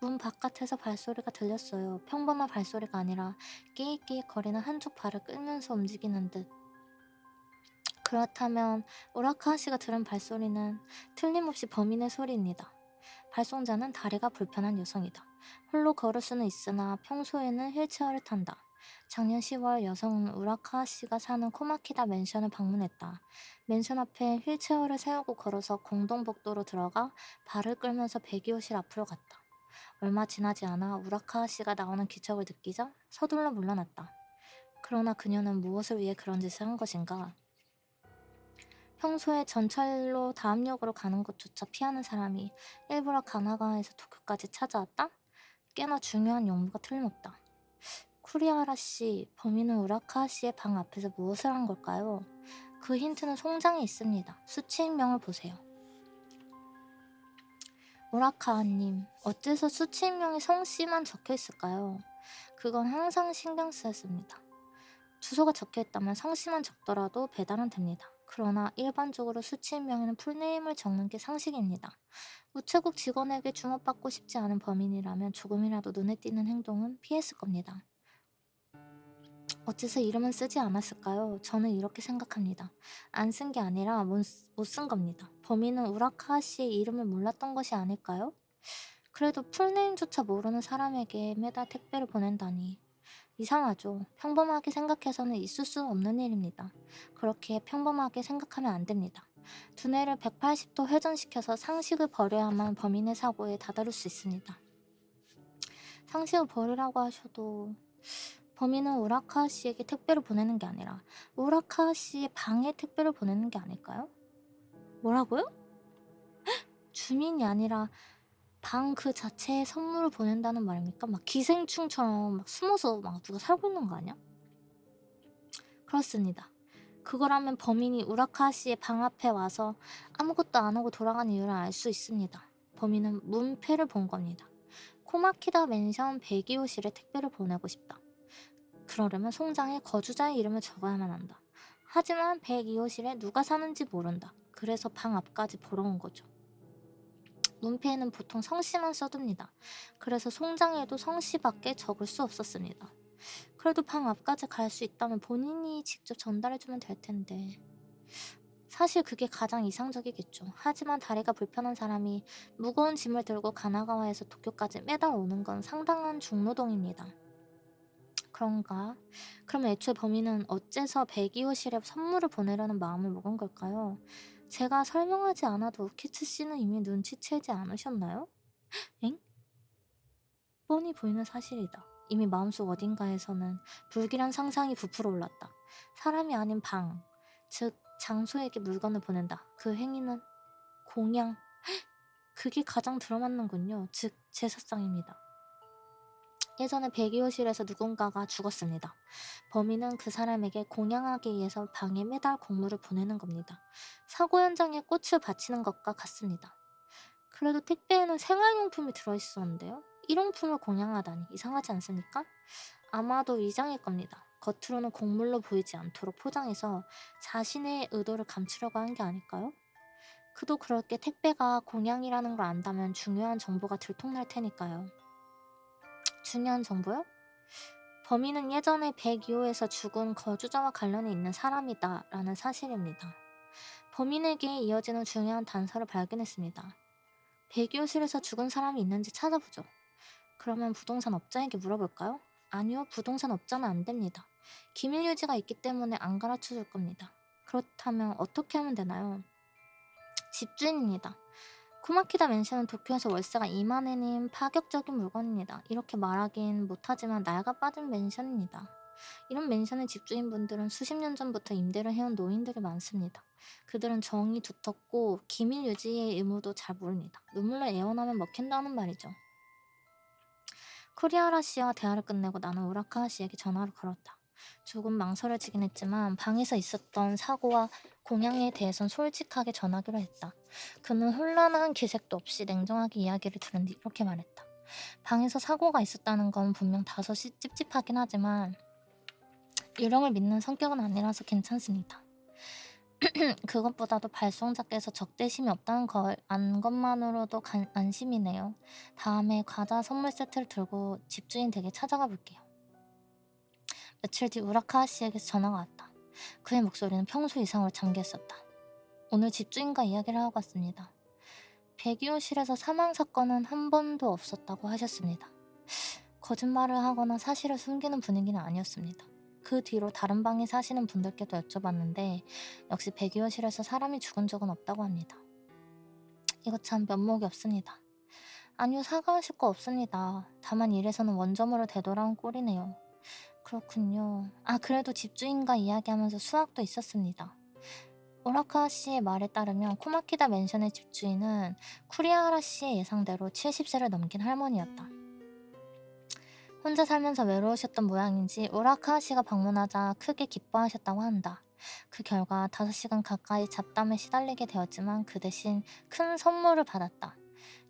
문 바깥에서 발소리가 들렸어요. 평범한 발소리가 아니라 끼익끼익 거리는 한쪽 발을 끌면서 움직이는 듯. 그렇다면 우라카와 씨가 들은 발소리는 틀림없이 범인의 소리입니다. 발송자는 다리가 불편한 여성이다. 홀로 걸을 수는 있으나 평소에는 휠체어를 탄다. 작년 10월 여성은 우라카와 씨가 사는 코마키다 맨션을 방문했다. 맨션 앞에 휠체어를 세우고 걸어서 공동복도로 들어가 발을 끌면서 배기호실 앞으로 갔다. 얼마 지나지 않아 우라카와 씨가 나오는 기척을 느끼자 서둘러 물러났다. 그러나 그녀는 무엇을 위해 그런 짓을 한 것인가? 평소에 전철로 다음 역으로 가는 것조차 피하는 사람이 일부러 가나가에서 도쿄까지 찾아왔다? 꽤나 중요한 용무가 틀림없다. 쿠리하라 씨, 범인은 우라카와 씨의 방 앞에서 무엇을 한 걸까요? 그 힌트는 송장에 있습니다. 수치인명을 보세요. 우라카와님, 어째서 수치인명이 성씨만 적혀 있을까요? 그건 항상 신경 쓰였습니다. 주소가 적혀 있다면 성씨만 적더라도 배달은 됩니다. 그러나 일반적으로 수치인명에는 풀네임을 적는 게 상식입니다. 우체국 직원에게 주목받고 싶지 않은 범인이라면 조금이라도 눈에 띄는 행동은 피했을 겁니다. 어째서 이름은 쓰지 않았을까요? 저는 이렇게 생각합니다. 안 쓴 게 아니라 못 쓴 겁니다. 범인은 우라카와 씨의 이름을 몰랐던 것이 아닐까요? 그래도 풀네임조차 모르는 사람에게 매달 택배를 보낸다니. 이상하죠. 평범하게 생각해서는 있을 수 없는 일입니다. 그렇게 평범하게 생각하면 안 됩니다. 두뇌를 180도 회전시켜서 상식을 버려야만 범인의 사고에 다다를 수 있습니다. 상식을 버리라고 하셔도 범인은 우라카와 씨에게 택배를 보내는 게 아니라 우라카와 씨의 방에 택배를 보내는 게 아닐까요? 뭐라고요? 주민이 아니라 방 그 자체에 선물을 보낸다는 말입니까? 막 기생충처럼 막 숨어서 막 누가 살고 있는 거 아니야? 그렇습니다. 그거라면 범인이 우라카와 씨의 방 앞에 와서 아무것도 안 하고 돌아간 이유를 알 수 있습니다. 범인은 문패를 본 겁니다. 코마키다 맨션 102호실에 택배를 보내고 싶다. 그러려면 송장에 거주자의 이름을 적어야만 한다. 하지만 102호실에 누가 사는지 모른다. 그래서 방 앞까지 보러 온 거죠. 문패에는 보통 성씨만 써둡니다. 그래서 송장에도 성씨밖에 적을 수 없었습니다. 그래도 방 앞까지 갈 수 있다면 본인이 직접 전달해주면 될 텐데. 사실 그게 가장 이상적이겠죠. 하지만 다리가 불편한 사람이 무거운 짐을 들고 가나가와에서 도쿄까지 매달 오는 건 상당한 중노동입니다. 그런가? 그럼 애초에 범인은 어째서 102호실에 선물을 보내려는 마음을 먹은 걸까요? 제가 설명하지 않아도 키츠 씨는 이미 눈치채지 않으셨나요? 엥? 뻔히 보이는 사실이다. 이미 마음속 어딘가에서는 불길한 상상이 부풀어 올랐다. 사람이 아닌 방, 즉 장소에게 물건을 보낸다. 그 행위는 공양. 그게 가장 들어맞는군요. 즉 제사상입니다. 예전에 백이호실에서 누군가가 죽었습니다. 범인은 그 사람에게 공양하기 위해서 방에 매달 곡물을 보내는 겁니다. 사고 현장에 꽃을 바치는 것과 같습니다. 그래도 택배에는 생활용품이 들어있었는데요. 일용품을 공양하다니 이상하지 않습니까? 아마도 위장일 겁니다. 겉으로는 곡물로 보이지 않도록 포장해서 자신의 의도를 감추려고 한 게 아닐까요? 그도 그럴 게 택배가 공양이라는 걸 안다면 중요한 정보가 들통날 테니까요. 중요한 정보요? 범인은 예전에 102호에서 죽은 거주자와 관련이 있는 사람이다 라는 사실입니다. 범인에게 이어지는 중요한 단서를 발견했습니다. 102호실에서 죽은 사람이 있는지 찾아보죠. 그러면 부동산 업자에게 물어볼까요? 아니요, 부동산 업자는 안 됩니다. 기밀 유지가 있기 때문에 안 가르쳐 줄 겁니다. 그렇다면 어떻게 하면 되나요? 집주인입니다. 코마키다 맨션은 도쿄에서 월세가 2만 엔인 파격적인 물건입니다. 이렇게 말하긴 못하지만 낡아 빠진 맨션입니다. 이런 맨션의 집주인분들은 수십 년 전부터 임대를 해온 노인들이 많습니다. 그들은 정이 두텁고 기밀 유지의 의무도 잘 모릅니다. 눈물로 애원하면 먹힌다는 말이죠. 쿠리하라 씨와 대화를 끝내고 나는 우라카와 씨에게 전화를 걸었다. 조금 망설여지긴 했지만 방에서 있었던 사고와 공양에 대해선 솔직하게 전하기로 했다. 그는 혼란한 기색도 없이 냉정하게 이야기를 들은 뒤 이렇게 말했다. 방에서 사고가 있었다는 건 분명 다소시 찝찝하긴 하지만 유령을 믿는 성격은 아니라서 괜찮습니다. 그것보다도 발송자께서 적대심이 없다는 걸 안 것만으로도 안심이네요. 다음에 과자 선물 세트를 들고 집주인 댁에 찾아가 볼게요. 며칠 뒤 우라카와 씨에게서 전화가 왔다. 그의 목소리는 평소 이상으로 잠겼었다. 오늘 집주인과 이야기를 하고 왔습니다. 배기호실에서 사망 사건은 한 번도 없었다고 하셨습니다. 거짓말을 하거나 사실을 숨기는 분위기는 아니었습니다. 그 뒤로 다른 방에 사시는 분들께도 여쭤봤는데 역시 배기호실에서 사람이 죽은 적은 없다고 합니다. 이거 참 면목이 없습니다. 아니요, 사과하실 거 없습니다. 다만 일에서는 원점으로 되돌아온 꼴이네요. 그렇군요. 아, 그래도 집주인과 이야기하면서 수학도 있었습니다. 오라카 씨의 말에 따르면 코마키다 맨션의 집주인은 쿠리하라 씨의 예상대로 70세를 넘긴 할머니였다. 혼자 살면서 외로우셨던 모양인지 오라카 씨가 방문하자 크게 기뻐하셨다고 한다. 그 결과 5시간 가까이 잡담에 시달리게 되었지만 그 대신 큰 선물을 받았다.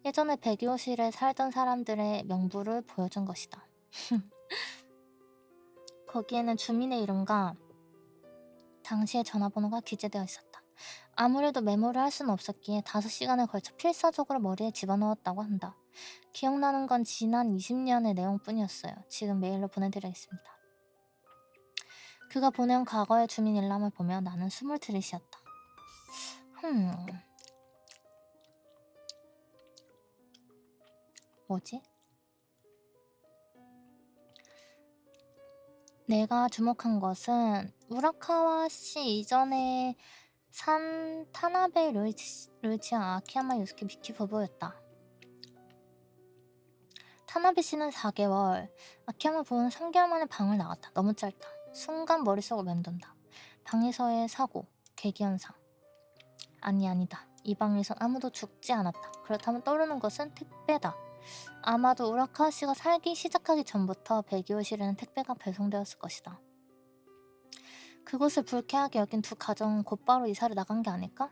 예전에 백이호실에 살던 사람들의 명부를 보여준 것이다. 거기에는 주민의 이름과 당시의 전화번호가 기재되어 있었다. 아무래도 메모를 할 수는 없었기에 5시간에 걸쳐 필사적으로 머리에 집어넣었다고 한다. 기억나는 건 지난 20년의 내용뿐이었어요. 지금 메일로 보내드리겠습니다. 그가 보낸 과거의 주민 일람을 보며 나는 숨을 들이쉬었다. 뭐지? 내가 주목한 것은 우라카와 씨 이전에 산 타나베 류이치와 아키야마 유스케 미키 부부였다. 타나베 씨는 4개월, 아키야마 부부는 3개월 만에 방을 나갔다. 너무 짧다. 순간 머릿속을 맴돈다. 방에서의 사고, 계기현상. 아니다. 이 방에선 아무도 죽지 않았다. 그렇다면 떠오르는 것은 택배다. 아마도 우라카와 씨가 살기 시작하기 전부터 백이호실에는 택배가 배송되었을 것이다. 그것을 불쾌하게 여긴 두 가정은 곧바로 이사를 나간 게 아닐까?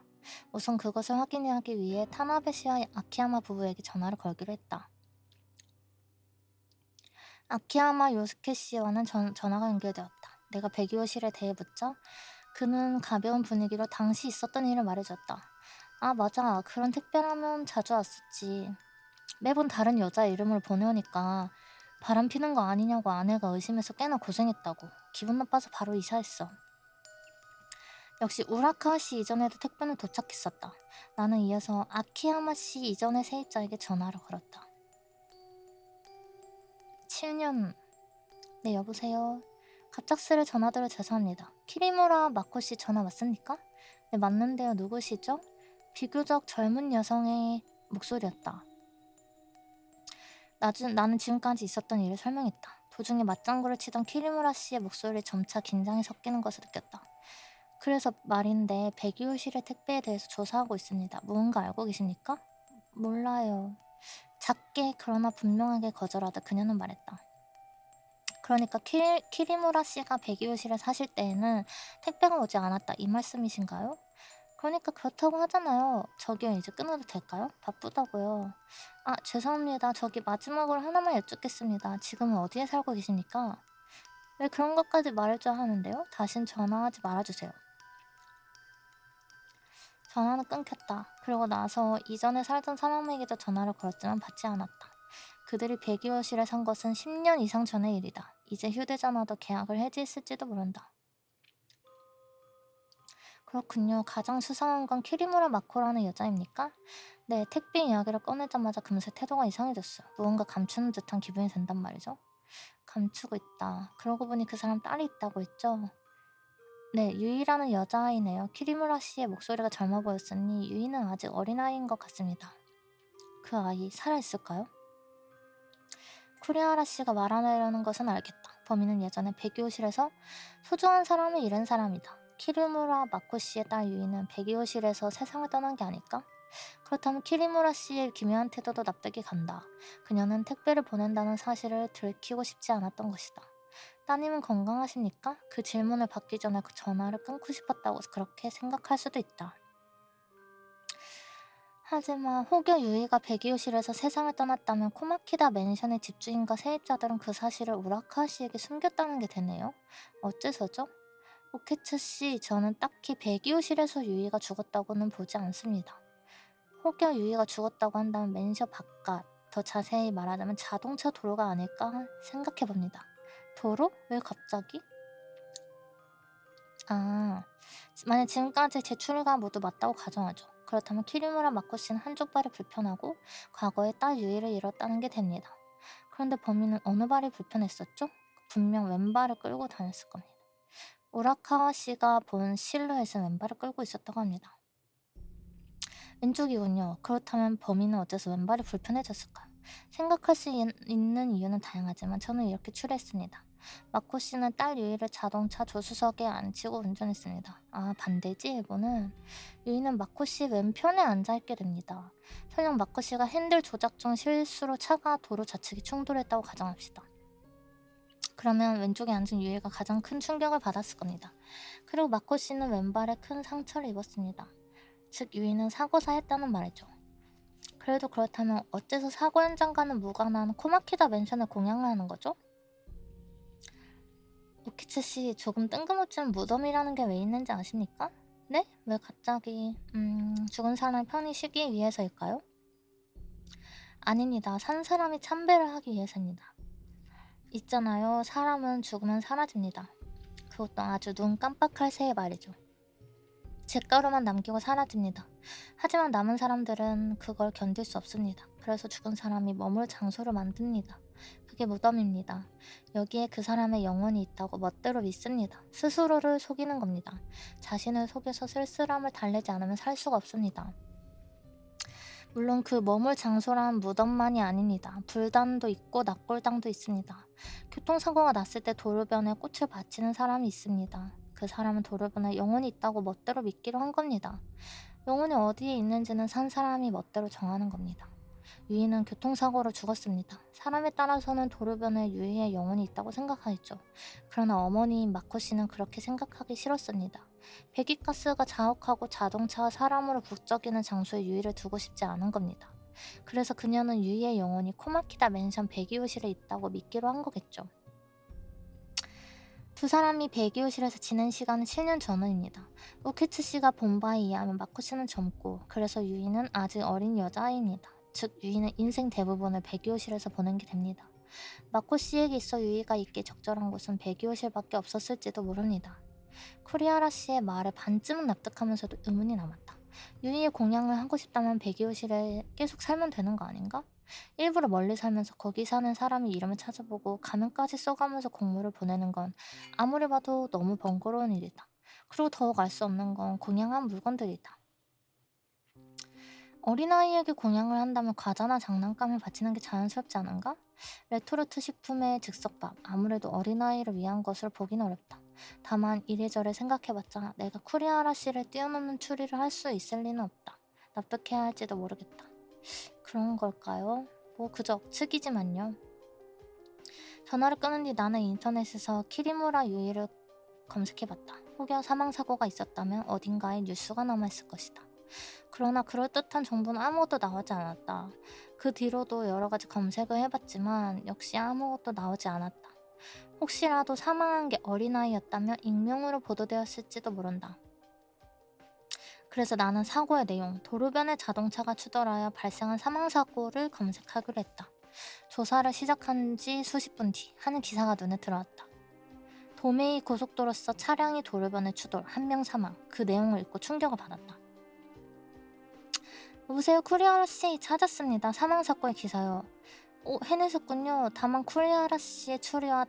우선 그것을 확인하기 위해 타나베 씨와 아키야마 부부에게 전화를 걸기로 했다. 아키야마 요스케 씨와는 전화가 연결되었다. 내가 백이호실에 대해 묻자 그는 가벼운 분위기로 당시 있었던 일을 말해줬다. 아, 맞아. 그런 택배라면 자주 왔었지. 매번 다른 여자 이름으로 보내오니까 바람 피는 거 아니냐고 아내가 의심해서 꽤나 고생했다고. 기분 나빠서 바로 이사했어. 역시 우라카와 씨 이전에도 택배는 도착했었다. 나는 이어서 아키야마 씨 이전의 세입자에게 전화를 걸었다. 7년... 네, 여보세요. 갑작스레 전화드려 죄송합니다. 키리무라 마코 씨 전화 왔습니까? 네, 맞는데요. 누구시죠? 비교적 젊은 여성의 목소리였다. 나는 지금까지 있었던 일을 설명했다. 도중에 맞장구를 치던 키리무라 씨의 목소리에 점차 긴장이 섞이는 것을 느꼈다. 그래서 말인데 백이호실의 택배에 대해서 조사하고 있습니다. 무언가 알고 계십니까? 몰라요. 작게 그러나 분명하게 거절하다 그녀는 말했다. 그러니까 키리무라 씨가 백이호실에 사실 때에는 택배가 오지 않았다 이 말씀이신가요? 그러니까 그렇다고 하잖아요. 저기요, 이제 끊어도 될까요? 바쁘다고요. 아, 죄송합니다. 저기 마지막으로 하나만 여쭙겠습니다. 지금은 어디에 살고 계십니까? 왜 그런 것까지 말해줘야 하는데요? 다신 전화하지 말아주세요. 전화는 끊겼다. 그러고 나서 이전에 살던 사람에게도 전화를 걸었지만 받지 않았다. 그들이 백이호실에 산 것은 10년 이상 전의 일이다. 이제 휴대전화도 계약을 해지했을지도 모른다. 그렇군요. 가장 수상한 건 키리무라 마코라는 여자입니까? 네, 택배 이야기를 꺼내자마자 금세 태도가 이상해졌어요. 무언가 감추는 듯한 기분이 든단 말이죠. 감추고 있다. 그러고 보니 그 사람 딸이 있다고 했죠? 네, 유이라는 여자아이네요. 키리무라 씨의 목소리가 젊어 보였으니 유이는 아직 어린아이인 것 같습니다. 그 아이 살아있을까요? 쿠리하라 씨가 말하려는 것은 알겠다. 범인은 예전에 배기호실에서 소중한 사람을 잃은 사람이다. 키리무라 마코 씨의 딸 유이는 배기호실에서 세상을 떠난 게 아닐까? 그렇다면 키리무라 씨의 기묘한 태도도 납득이 간다. 그녀는 택배를 보낸다는 사실을 들키고 싶지 않았던 것이다. 따님은 건강하십니까? 그 질문을 받기 전에 그 전화를 끊고 싶었다고 그렇게 생각할 수도 있다. 하지만 혹여 유이가 백이호실에서 세상을 떠났다면 코마키다 맨션의 집주인과 세입자들은 그 사실을 우라카와 씨에게 숨겼다는 게 되네요. 어째서죠? 오케츠 씨, 저는 딱히 백이호실에서 유이가 죽었다고는 보지 않습니다. 혹여 유이가 죽었다고 한다면 맨션 바깥, 더 자세히 말하자면 자동차 도로가 아닐까 생각해봅니다. 도로? 왜 갑자기? 아, 만약 지금까지 제 추리가 모두 맞다고 가정하죠. 그렇다면 키리무라 마코 씨는 한쪽 발이 불편하고 과거에 딸 유이를 잃었다는 게 됩니다. 그런데 범인은 어느 발이 불편했었죠? 분명 왼발을 끌고 다녔을 겁니다. 우라카와 씨가 본 실루엣은 왼발을 끌고 있었다고 합니다. 왼쪽이군요. 그렇다면 범인은 어째서 왼발이 불편해졌을까요? 생각할 수 있는 이유는 다양하지만 저는 이렇게 추리했습니다. 마코 씨는 딸 유이를 자동차 조수석에 앉히고 운전했습니다. 아, 반대지 이거는. 유이는 마코 씨 왼편에 앉아있게 됩니다. 설령 마코 씨가 핸들 조작 중 실수로 차가 도로 좌측에 충돌했다고 가정합시다. 그러면 왼쪽에 앉은 유이가 가장 큰 충격을 받았을 겁니다. 그리고 마코 씨는 왼발에 큰 상처를 입었습니다. 즉 유이는 사고사했다는 말이죠. 그래도 그렇다면 어째서 사고 현장과는 무관한 코마키다 맨션을 공양을 하는 거죠? 오키츠 씨, 조금 뜬금없지만 무덤이라는 게 왜 있는지 아십니까? 네? 왜 갑자기 죽은 사람을 편히 쉬기 위해서일까요? 아닙니다. 산 사람이 참배를 하기 위해서입니다. 있잖아요. 사람은 죽으면 사라집니다. 그것도 아주 눈 깜빡할 새에 말이죠. 잿가루만 남기고 사라집니다. 하지만 남은 사람들은 그걸 견딜 수 없습니다. 그래서 죽은 사람이 머물 장소를 만듭니다. 그게 무덤입니다. 여기에 그 사람의 영혼이 있다고 멋대로 믿습니다. 스스로를 속이는 겁니다. 자신을 속여서 쓸쓸함을 달래지 않으면 살 수가 없습니다. 물론 그 머물 장소란 무덤만이 아닙니다. 불단도 있고 낙골당도 있습니다. 교통사고가 났을 때 도로변에 꽃을 바치는 사람이 있습니다. 그 사람은 도로변에 영혼이 있다고 멋대로 믿기로 한 겁니다. 영혼이 어디에 있는지는 산 사람이 멋대로 정하는 겁니다. 유이는 교통사고로 죽었습니다. 사람에 따라서는 도로변에 유이의 영혼이 있다고 생각하였죠. 그러나 어머니인 마코 씨는 그렇게 생각하기 싫었습니다. 배기가스가 자욱하고 자동차와 사람으로 북적이는 장소에 유이를 두고 싶지 않은 겁니다. 그래서 그녀는 유이의 영혼이 코마키다 맨션 배기호실에 있다고 믿기로 한 거겠죠. 두 사람이 배기호실에서 지낸 시간은 7년 전후입니다. 우키츠 씨가 본 바에 의하면 마코 씨는 젊고 그래서 유이는 아직 어린 여자아이입니다. 즉 유이는 인생 대부분을 배기호실에서 보낸 게 됩니다. 마코 씨에게 있어 유이가 있기 적절한 곳은 배기호실밖에 없었을지도 모릅니다. 쿠리하라 씨의 말에 반쯤은 납득하면서도 의문이 남았다. 유이의 공양을 하고 싶다면 배기호실에 계속 살면 되는 거 아닌가? 일부러 멀리 살면서 거기 사는 사람의 이름을 찾아보고 가면까지 써가면서 공물을 보내는 건 아무리 봐도 너무 번거로운 일이다. 그리고 더욱 알 수 없는 건 공양한 물건들이다. 어린아이에게 공양을 한다면 과자나 장난감을 바치는 게 자연스럽지 않은가? 레토르트 식품의 즉석밥, 아무래도 어린아이를 위한 것으로 보긴 어렵다. 다만 이래저래 생각해봤자 내가 쿠리하라 씨를 뛰어넘는 추리를 할 수 있을 리는 없다. 납득해야 할지도 모르겠다. 그런 걸까요? 뭐 그저 억측이지만요. 전화를 끊은 뒤 나는 인터넷에서 키리무라 유이를 검색해봤다. 혹여 사망사고가 있었다면 어딘가에 뉴스가 남아있을 것이다. 그러나 그럴듯한 정보는 아무것도 나오지 않았다. 그 뒤로도 여러가지 검색을 해봤지만 역시 아무것도 나오지 않았다. 혹시라도 사망한 게 어린아이였다면 익명으로 보도되었을지도 모른다. 그래서 나는 사고의 내용, 도로변에 자동차가 추돌하여 발생한 사망사고를 검색하기로 했다. 조사를 시작한 지 수십 분 뒤 하는 기사가 눈에 들어왔다. 도메이 고속도로서 차량이 도로변에 추돌, 1명 사망. 그 내용을 읽고 충격을 받았다. 여보세요, 쿠리하라 씨 찾았습니다. 사망사고의 기사요. 해내셨군요. 다만 쿠리하라 씨의 추리와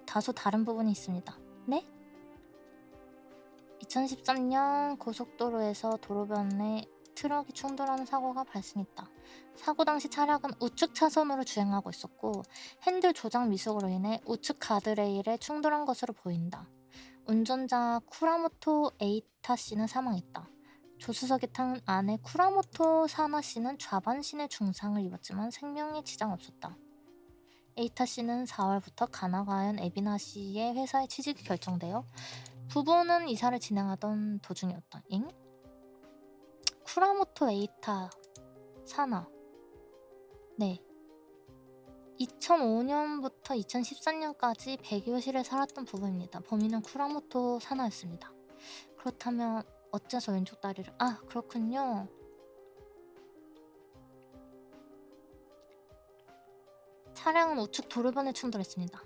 다소 다른 부분이 있습니다. 네? 2013년 고속도로에서 도로변에 트럭이 충돌하는 사고가 발생했다. 사고 당시 차량은 우측 차선으로 주행하고 있었고 핸들 조작 미숙으로 인해 우측 가드레일에 충돌한 것으로 보인다. 운전자 쿠라모토 에이타 씨는 사망했다. 조수석에 탄 아내 쿠라모토 사나 씨는 좌반신에 중상을 입었지만 생명에 지장 없었다. 에이타 씨는 4월부터 가나가현 에비나 씨의 회사에 취직이 결정되어 부부는 이사를 진행하던 도중이었다. 잉? 쿠라모토 에이타 사나. 네. 2005년부터 2014년까지 백요실에 살았던 부부입니다. 범인은 쿠라모토 사나였습니다. 그렇다면 어째서 왼쪽 다리를... 그렇군요. 차량은 우측 도로변에 충돌했습니다.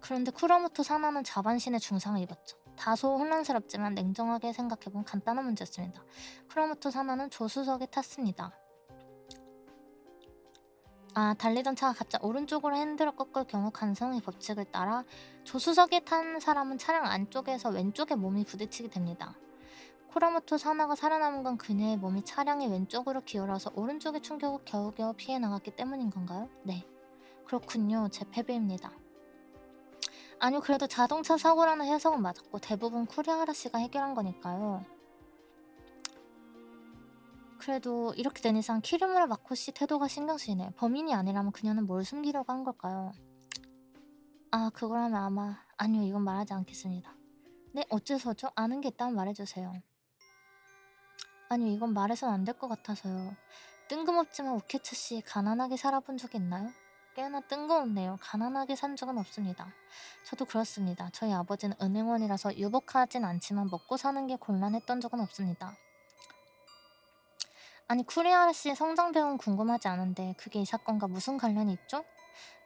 그런데 쿠라모토 사나는 좌반신에 중상을 입었죠. 다소 혼란스럽지만 냉정하게 생각해본 간단한 문제였습니다. 쿠라모토 사나는 조수석에 탔습니다. 달리던 차가 갑자기 오른쪽으로 핸들을 꺾을 경우 간성의 법칙을 따라 조수석에 탄 사람은 차량 안쪽에서 왼쪽에 몸이 부딪히게 됩니다. 쿠라모토 사나가 살아남은 건 그녀의 몸이 차량의 왼쪽으로 기울어서 오른쪽의 충격을 겨우겨우 피해 나갔기 때문인 건가요? 네. 그렇군요. 제 패배입니다. 아니요, 그래도 자동차 사고라는 해석은 맞았고 대부분 쿠리하라 씨가 해결한 거니까요. 그래도 이렇게 된 이상 키르무라 마코 씨 태도가 신경 쓰이네. 범인이 아니라면 그녀는 뭘 숨기려고 한 걸까요? 그거라면 아마... 아니요, 이건 말하지 않겠습니다. 네, 어째서죠? 아는 게 있다면 말해주세요. 아니요, 이건 말해선 안 될 것 같아서요. 뜬금없지만 우케츠 씨 가난하게 살아본 적이 있나요? 꽤나 뜬금없네요. 가난하게 산 적은 없습니다. 저도 그렇습니다. 저희 아버지는 은행원이라서 유복하진 않지만 먹고 사는 게 곤란했던 적은 없습니다. 아니, 쿠리하라 씨의 성장 배경은 궁금하지 않은데 그게 이 사건과 무슨 관련이 있죠?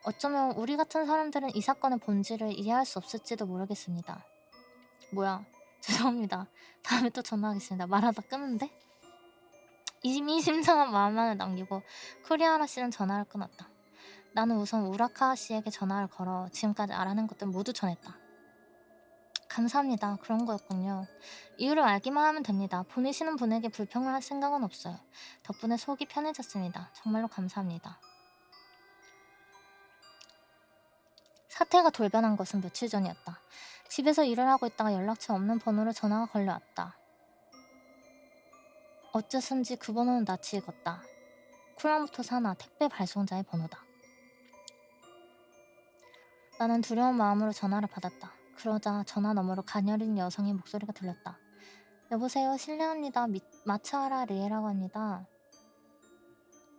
어쩌면 우리 같은 사람들은 이 사건의 본질을 이해할 수 없을지도 모르겠습니다. 뭐야, 죄송합니다. 다음에 또 전화하겠습니다. 말하다 끄는데? 이미 심상한 마음만을 남기고 쿠리하라 씨는 전화를 끊었다. 나는 우선 우라카와 씨에게 전화를 걸어 지금까지 알아낸 것들 모두 전했다. 감사합니다. 그런 거였군요. 이유를 알기만 하면 됩니다. 보내시는 분에게 불평을 할 생각은 없어요. 덕분에 속이 편해졌습니다. 정말로 감사합니다. 사태가 돌변한 것은 며칠 전이었다. 집에서 일을 하고 있다가 연락처 없는 번호로 전화가 걸려왔다. 어째선지 그 번호는 낯이 익었다. 쿠라모토 사나 택배 발송자의 번호다. 나는 두려운 마음으로 전화를 받았다. 그러자 전화 너머로 가녀린 여성의 목소리가 들렸다. 여보세요, 실례합니다. 마츠하라 리에라고 합니다.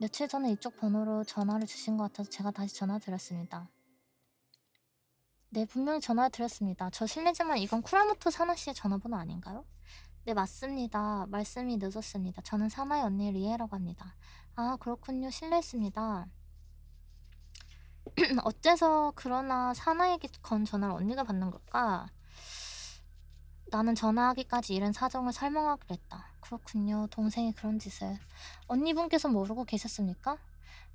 며칠 전에 이쪽 번호로 전화를 주신 것 같아서 제가 다시 전화 드렸습니다. 네, 분명히 전화 드렸습니다. 저 실례지만 이건 쿠라모토 사나 씨의 전화번호 아닌가요? 네, 맞습니다. 말씀이 늦었습니다. 저는 사나의 언니 리에라고 합니다. 그렇군요. 실례했습니다. 어째서 그러나 사나에게 건 전화를 언니가 받는 걸까? 나는 전화하기까지 이른 사정을 설명하기로 했다. 그렇군요. 동생이 그런 짓을. 언니분께서 모르고 계셨습니까?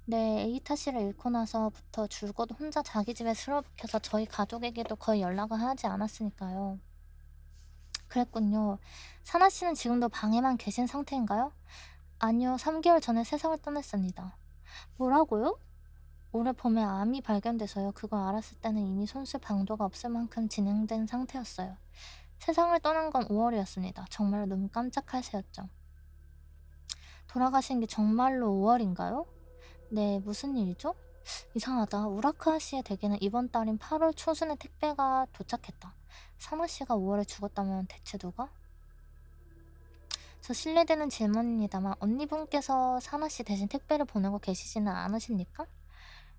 네, 에이타 씨를 잃고 나서부터 줄곧 혼자 자기 집에 틀어박혀서 저희 가족에게도 거의 연락을 하지 않았으니까요. 그랬군요. 사나 씨는 지금도 방에만 계신 상태인가요? 아니요, 3개월 전에 세상을 떠났습니다. 뭐라고요? 올해 봄에 암이 발견돼서요. 그걸 알았을 때는 이미 손쓸 방도가 없을 만큼 진행된 상태였어요. 세상을 떠난 건 5월이었습니다. 정말로 눈 깜짝할 새였죠. 돌아가신 게 정말로 5월인가요? 네, 무슨 일이죠? 이상하다. 우라카와 씨의 댁에는 이번 달인 8월 초순에 택배가 도착했다. 사나 씨가 5월에 죽었다면 대체 누가? 저 실례되는 질문입니다만 언니분께서 사나 씨 대신 택배를 보내고 계시지는 않으십니까?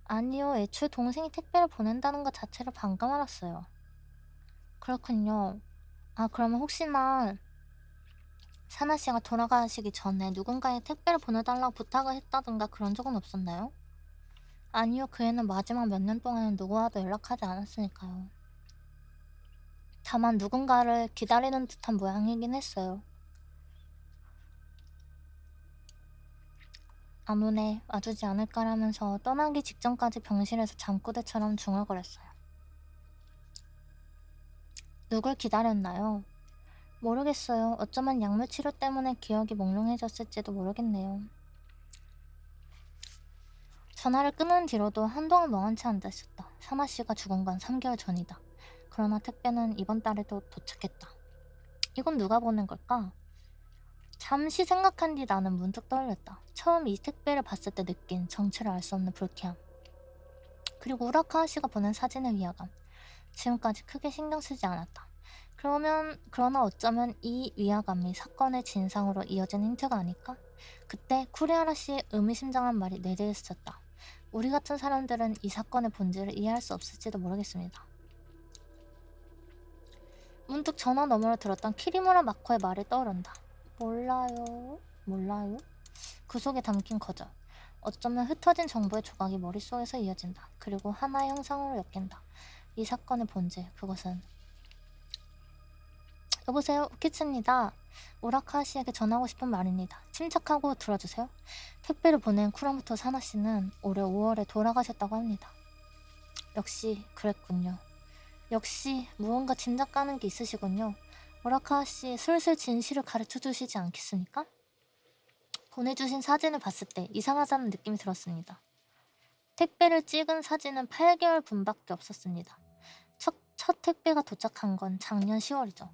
아니요, 애초에 동생이 택배를 보낸다는 것 자체를 방금 알았어요. 그렇군요. 그러면 혹시나 사나 씨가 돌아가시기 전에 누군가의 택배를 보내달라고 부탁을 했다던가 그런 적은 없었나요? 아니요, 그 애는 마지막 몇 년 동안은 누구와도 연락하지 않았으니까요. 다만 누군가를 기다리는 듯한 모양이긴 했어요. 아무네 와주지 않을까라면서 떠나기 직전까지 병실에서 잠꼬대처럼 중얼거렸어요. 누굴 기다렸나요? 모르겠어요. 어쩌면 약물 치료 때문에 기억이 몽롱해졌을지도 모르겠네요. 전화를 끊은 뒤로도 한동안 멍한 채 앉아있었다. 사나씨가 죽은 건 3개월 전이다. 그러나 택배는 이번 달에도 도착했다. 이건 누가 보낸 걸까? 잠시 생각한 뒤 나는 문득 떠올렸다. 처음 이 택배를 봤을 때 느낀 정체를 알 수 없는 불쾌함. 그리고 우라카와 씨가 보낸 사진의 위화감. 지금까지 크게 신경 쓰지 않았다. 그러나 어쩌면 이 위화감이 사건의 진상으로 이어진 힌트가 아닐까? 그때 쿠리아라 씨의 의미심장한 말이 내재해 있었다. 우리 같은 사람들은 이 사건의 본질을 이해할 수 없을지도 모르겠습니다. 문득 전화 너머로 들었던 키리무라 마코의 말이 떠오른다. 몰라요? 그 속에 담긴 거절. 어쩌면 흩어진 정보의 조각이 머릿속에서 이어진다. 그리고 하나의 형상으로 엮인다. 이 사건의 본질, 그것은... 여보세요, 우키츠입니다. 우라카와 씨에게 전하고 싶은 말입니다. 침착하고 들어주세요. 택배를 보낸 쿠라모토 사나씨는 올해 5월에 돌아가셨다고 합니다. 역시 그랬군요. 역시 무언가 짐작 가는 게 있으시군요. 우라카와 씨 슬슬 진실을 가르쳐 주시지 않겠습니까? 보내주신 사진을 봤을 때 이상하다는 느낌이 들었습니다. 택배를 찍은 사진은 8개월 분밖에 없었습니다. 첫 택배가 도착한 건 작년 10월이죠.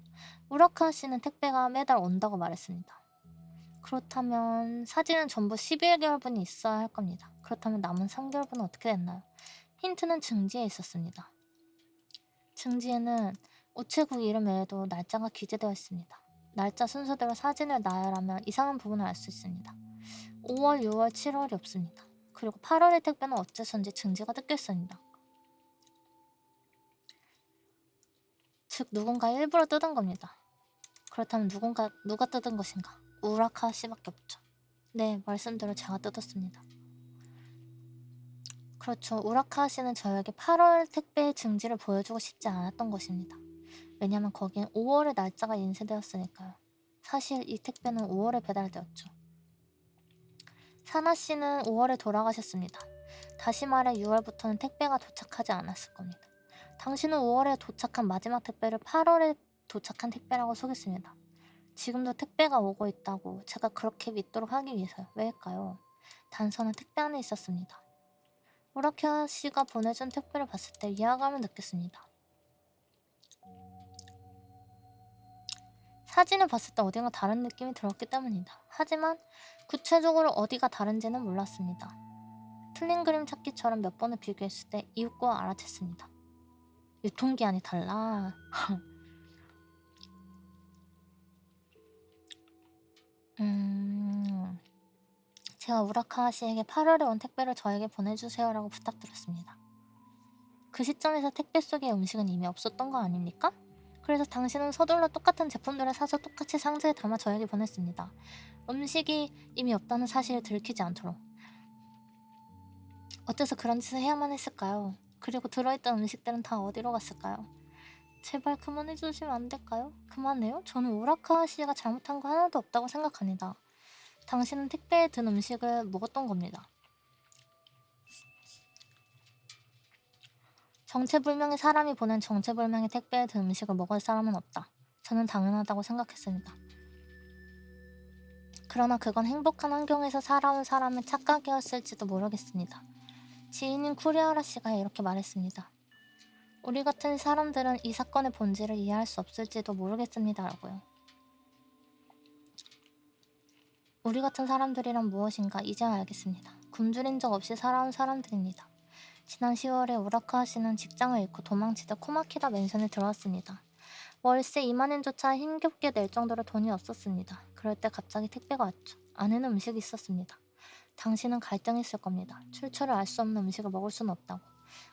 우라카와 씨는 택배가 매달 온다고 말했습니다. 그렇다면 사진은 전부 11개월분이 있어야 할 겁니다. 그렇다면 남은 3개월분은 어떻게 됐나요? 힌트는 증지에 있었습니다. 증지에는 우체국 이름 외에도 날짜가 기재되어 있습니다. 날짜 순서대로 사진을 나열하면 이상한 부분을 알 수 있습니다. 5월, 6월, 7월이 없습니다. 그리고 8월의 택배는 어째서인지 증지가 뜯겨 있습니다. 즉 누군가 일부러 뜯은 겁니다. 그렇다면 누가 뜯은 것인가? 우라카와 씨밖에 없죠. 네, 말씀대로 제가 뜯었습니다. 그렇죠. 우라카와 씨는 저에게 8월 택배의 증지를 보여주고 싶지 않았던 것입니다. 왜냐면 거기엔 5월의 날짜가 인쇄되었으니까요. 사실 이 택배는 5월에 배달되었죠. 사나 씨는 5월에 돌아가셨습니다. 다시 말해 6월부터는 택배가 도착하지 않았을 겁니다. 당신은 5월에 도착한 마지막 택배를 8월에 도착한 택배라고 속였습니다. 지금도 택배가 오고 있다고 제가 그렇게 믿도록 하기 위해서요. 왜일까요? 단서는 택배 안에 있었습니다. 우라카 씨가 보내준 택배를 봤을 때 위화감을 느꼈습니다. 사진을 봤을 때 어딘가 다른 느낌이 들었기 때문이다. 하지만 구체적으로 어디가 다른지는 몰랐습니다. 틀린 그림 찾기처럼 몇 번을 비교했을 때 이웃과 알아챘습니다. 유통기한이 달라. 제가 우라카와 씨에게 8월에 온 택배를 저에게 보내주세요라고 부탁드렸습니다. 그 시점에서 택배 속에 음식은 이미 없었던 거 아닙니까? 그래서 당신은 서둘러 똑같은 제품들을 사서 똑같이 상자에 담아 저에게 보냈습니다. 음식이 이미 없다는 사실을 들키지 않도록. 어째서 그런 짓을 해야만 했을까요? 그리고 들어있던 음식들은 다 어디로 갔을까요? 제발 그만해주시면 안 될까요? 그만해요? 저는 우라카와 씨가 잘못한 거 하나도 없다고 생각합니다. 당신은 택배에 든 음식을 먹었던 겁니다. 정체불명의 사람이 보낸 정체불명의 택배에 든 음식을 먹을 사람은 없다. 저는 당연하다고 생각했습니다. 그러나 그건 행복한 환경에서 살아온 사람의 착각이었을지도 모르겠습니다. 지인인 쿠리아라 씨가 이렇게 말했습니다. 우리 같은 사람들은 이 사건의 본질을 이해할 수 없을지도 모르겠습니다라고요. 우리 같은 사람들이란 무엇인가 이제야 알겠습니다. 굶주린 적 없이 살아온 사람들입니다. 지난 10월에 우라카와 씨는 직장을 잃고 도망치다 코마키다 맨션에 들어왔습니다. 월세 2만엔조차 힘겹게 낼 정도로 돈이 없었습니다. 그럴 때 갑자기 택배가 왔죠. 안에는 음식이 있었습니다. 당신은 갈등했을 겁니다. 출처를 알 수 없는 음식을 먹을 수는 없다고.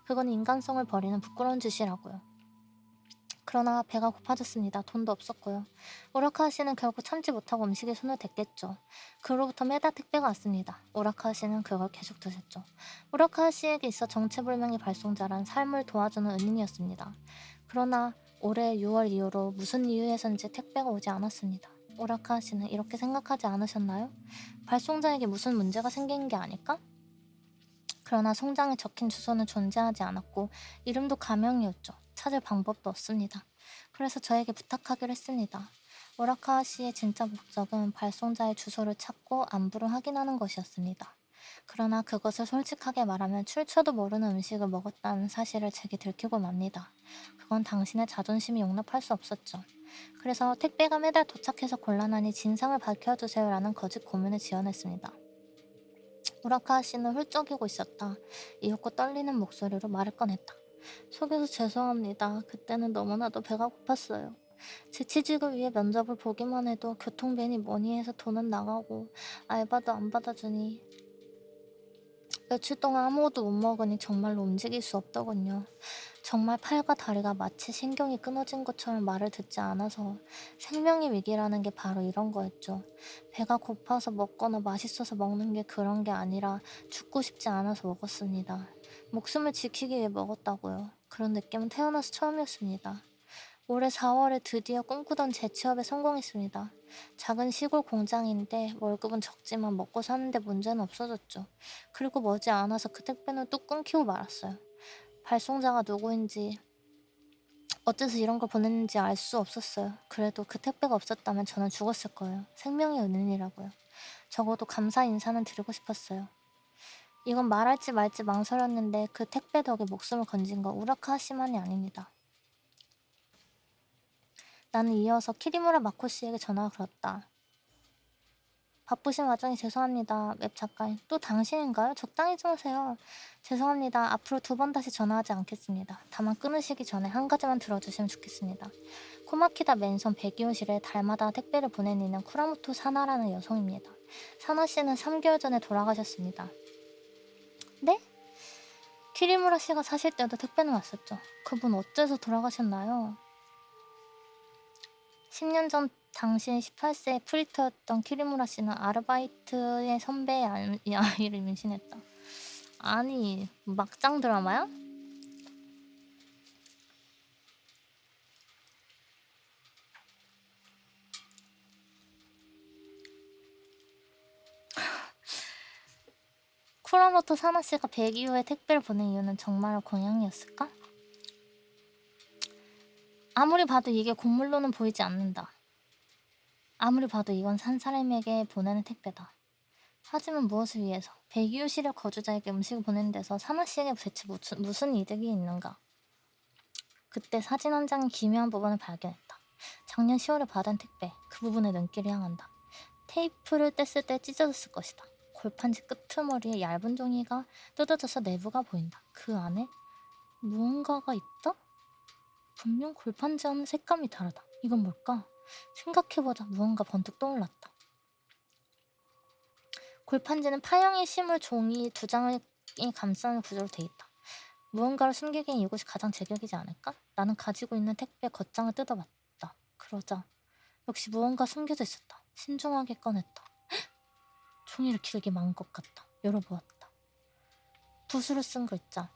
그건 인간성을 버리는 부끄러운 짓이라고요. 그러나 배가 고파졌습니다. 돈도 없었고요. 우라카와 씨는 결국 참지 못하고 음식에 손을 댔겠죠. 그로부터 매달 택배가 왔습니다. 우라카와 씨는 그걸 계속 드셨죠. 우라카와 씨에게 있어 정체불명의 발송자란 삶을 도와주는 은인이었습니다. 그러나 올해 6월 이후로 무슨 이유에선지 택배가 오지 않았습니다. 오라카 씨는 이렇게 생각하지 않으셨나요? 발송자에게 무슨 문제가 생긴 게 아닐까? 그러나 송장에 적힌 주소는 존재하지 않았고 이름도 가명이었죠. 찾을 방법도 없습니다. 그래서 저에게 부탁하기로 했습니다. 오라카 씨의 진짜 목적은 발송자의 주소를 찾고 안부를 확인하는 것이었습니다. 그러나 그것을 솔직하게 말하면 출처도 모르는 음식을 먹었다는 사실을 제게 들키고 맙니다. 그건 당신의 자존심이 용납할 수 없었죠. 그래서 택배가 매달 도착해서 곤란하니 진상을 밝혀주세요라는 거짓 고문을 지어냈습니다. 우라카 씨는 훌쩍이고 있었다. 이윽고 떨리는 목소리로 말을 꺼냈다. 속여서 죄송합니다. 그때는 너무나도 배가 고팠어요. 제 취직을 위해 면접을 보기만 해도 교통비니 뭐니 해서 돈은 나가고 알바도 안 받아주니 며칠 동안 아무것도 못 먹으니 정말로 움직일 수 없더군요. 정말 팔과 다리가 마치 신경이 끊어진 것처럼 말을 듣지 않아서 생명의 위기라는 게 바로 이런 거였죠. 배가 고파서 먹거나 맛있어서 먹는 게 그런 게 아니라 죽고 싶지 않아서 먹었습니다. 목숨을 지키기 위해 먹었다고요. 그런 느낌은 태어나서 처음이었습니다. 올해 4월에 드디어 꿈꾸던 재취업에 성공했습니다. 작은 시골 공장인데 월급은 적지만 먹고 사는데 문제는 없어졌죠. 그리고 머지않아서 그 택배는 뚝 끊기고 말았어요. 발송자가 누구인지 어째서 이런 걸 보냈는지 알 수 없었어요. 그래도 그 택배가 없었다면 저는 죽었을 거예요. 생명의 은인이라고요. 적어도 감사 인사는 드리고 싶었어요. 이건 말할지 말지 망설였는데 그 택배 덕에 목숨을 건진 거 우라카 씨만이 아닙니다. 나는 이어서 키리무라 마코 씨에게 전화가 걸었다. 바쁘신 와중에 죄송합니다. 웹 작가님. 또 당신인가요? 적당히 좀 하세요. 죄송합니다. 앞으로 2번 다시 전화하지 않겠습니다. 다만 끊으시기 전에 한 가지만 들어주시면 좋겠습니다. 코마키다 맨션 백이호실에 달마다 택배를 보내는 쿠라모토 사나라는 여성입니다. 사나 씨는 3개월 전에 돌아가셨습니다. 네? 키리무라 씨가 사실 때도 택배는 왔었죠. 그분 어째서 돌아가셨나요? 10년 전 당신 18세 프리터였던 키리무라 씨는 아르바이트의 선배의 아이를 임신했다. 아니, 막장 드라마야? 쿠라모토 사나 씨가 100 이후에 택배를 보낸 이유는 정말 공양이었을까? 아무리 봐도 이게 곡물로는 보이지 않는다. 아무리 봐도 이건 산 사람에게 보내는 택배다. 하지만 무엇을 위해서? 백이호실의 거주자에게 음식을 보내는 데서 사나 씨에게 대체 무슨 이득이 있는가? 그때 사진 한 장의 기묘한 부분을 발견했다. 작년 10월에 받은 택배, 그 부분에 눈길이 향한다. 테이프를 뗐을 때 찢어졌을 것이다. 골판지 끄트머리에 얇은 종이가 뜯어져서 내부가 보인다. 그 안에 무언가가 있다? 분명 골판지와는 색감이 다르다. 이건 뭘까? 생각해보자 무언가 번뜩 떠올랐다. 골판지는 파형의 심을 종이 2장을 감싸는 구조로 돼 있다. 무언가를 숨기기엔 이곳이 가장 제격이지 않을까? 나는 가지고 있는 택배 겉장을 뜯어봤다. 그러자 역시 무언가 숨겨져 있었다. 신중하게 꺼냈다. 종이를 길게 막은 것 같다. 열어보았다. 붓으로 쓴 글자.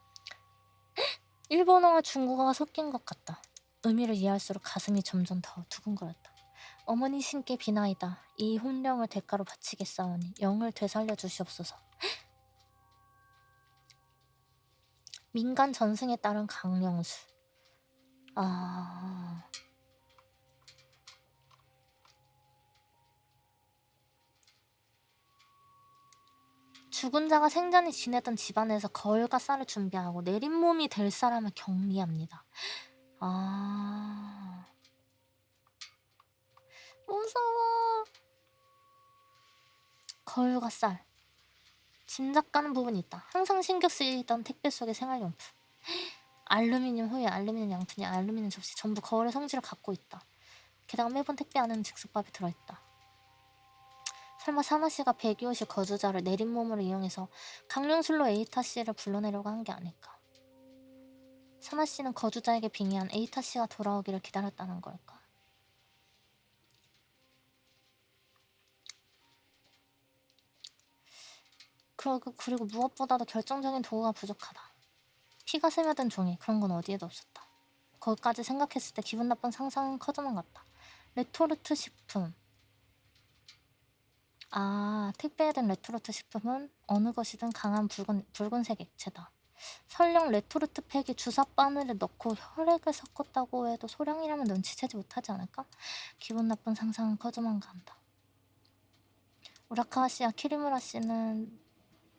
일본어와 중국어가 섞인 것 같다. 의미를 이해할수록 가슴이 점점 더 두근거렸다. 어머니 신께 비나이다. 이 혼령을 대가로 바치겠사오니 영을 되살려 주시옵소서. 민간 전승에 따른 강령수. 죽은 자가 생전에 지내던 집안에서 거울과 쌀을 준비하고 내린 몸이 될 사람을 격리합니다. 무서워. 거울과 쌀. 짐작 가는 부분이 있다. 항상 신경 쓰이던 택배 속의 생활용품. 알루미늄 호일, 알루미늄 양푼이, 알루미늄 접시 전부 거울의 성질을 갖고 있다. 게다가 매번 택배 안에는 즉석밥이 들어있다. 설마 사나씨가 백이호실 거주자를 내린 몸으로 이용해서 강령술로 에이타씨를 불러내려고 한 게 아닐까? 사나씨는 거주자에게 빙의한 에이타씨가 돌아오기를 기다렸다는 걸까? 그리고 무엇보다도 결정적인 도구가 부족하다. 피가 스며든 종이, 그런 건 어디에도 없었다. 거기까지 생각했을 때 기분 나쁜 상상은 커져만 갔다. 레토르트 식품. 아, 택배에 든 레토르트 식품은 어느 것이든 강한 붉은색 액체다. 설령 레토르트 팩에 주사 바늘을 넣고 혈액을 섞었다고 해도 소량이라면 눈치채지 못하지 않을까? 기분 나쁜 상상은 커져만 간다. 우라카와 씨와 키리무라 씨는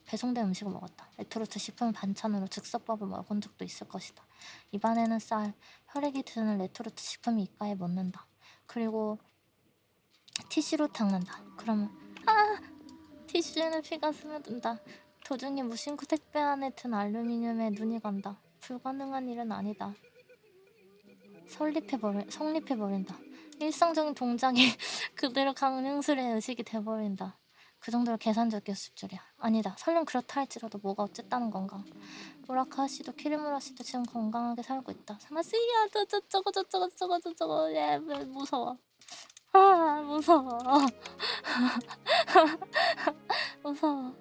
배송된 음식을 먹었다. 레토르트 식품 반찬으로 즉석밥을 먹은 적도 있을 것이다. 입안에는 쌀, 혈액이 드는 레토르트 식품이 입가에 묻는다. 그리고 티슈로 닦는다. 그러면 티슈에는 피가 스며든다. 도중에 무심코 택배 안에 든 알루미늄에 눈이 간다. 불가능한 일은 아니다. 성립해버린다. 일상적인 동작이 그대로 강령술의 의식이 돼버린다. 그 정도로 계산적이었을 줄이야. 아니다. 설령 그렇다 할지라도 뭐가 어쨌다는 건가. 우라카 씨도 키리무라 씨도 지금 건강하게 살고 있다. 사마스야 저거 예 무서워. 아 무서워. 무서워.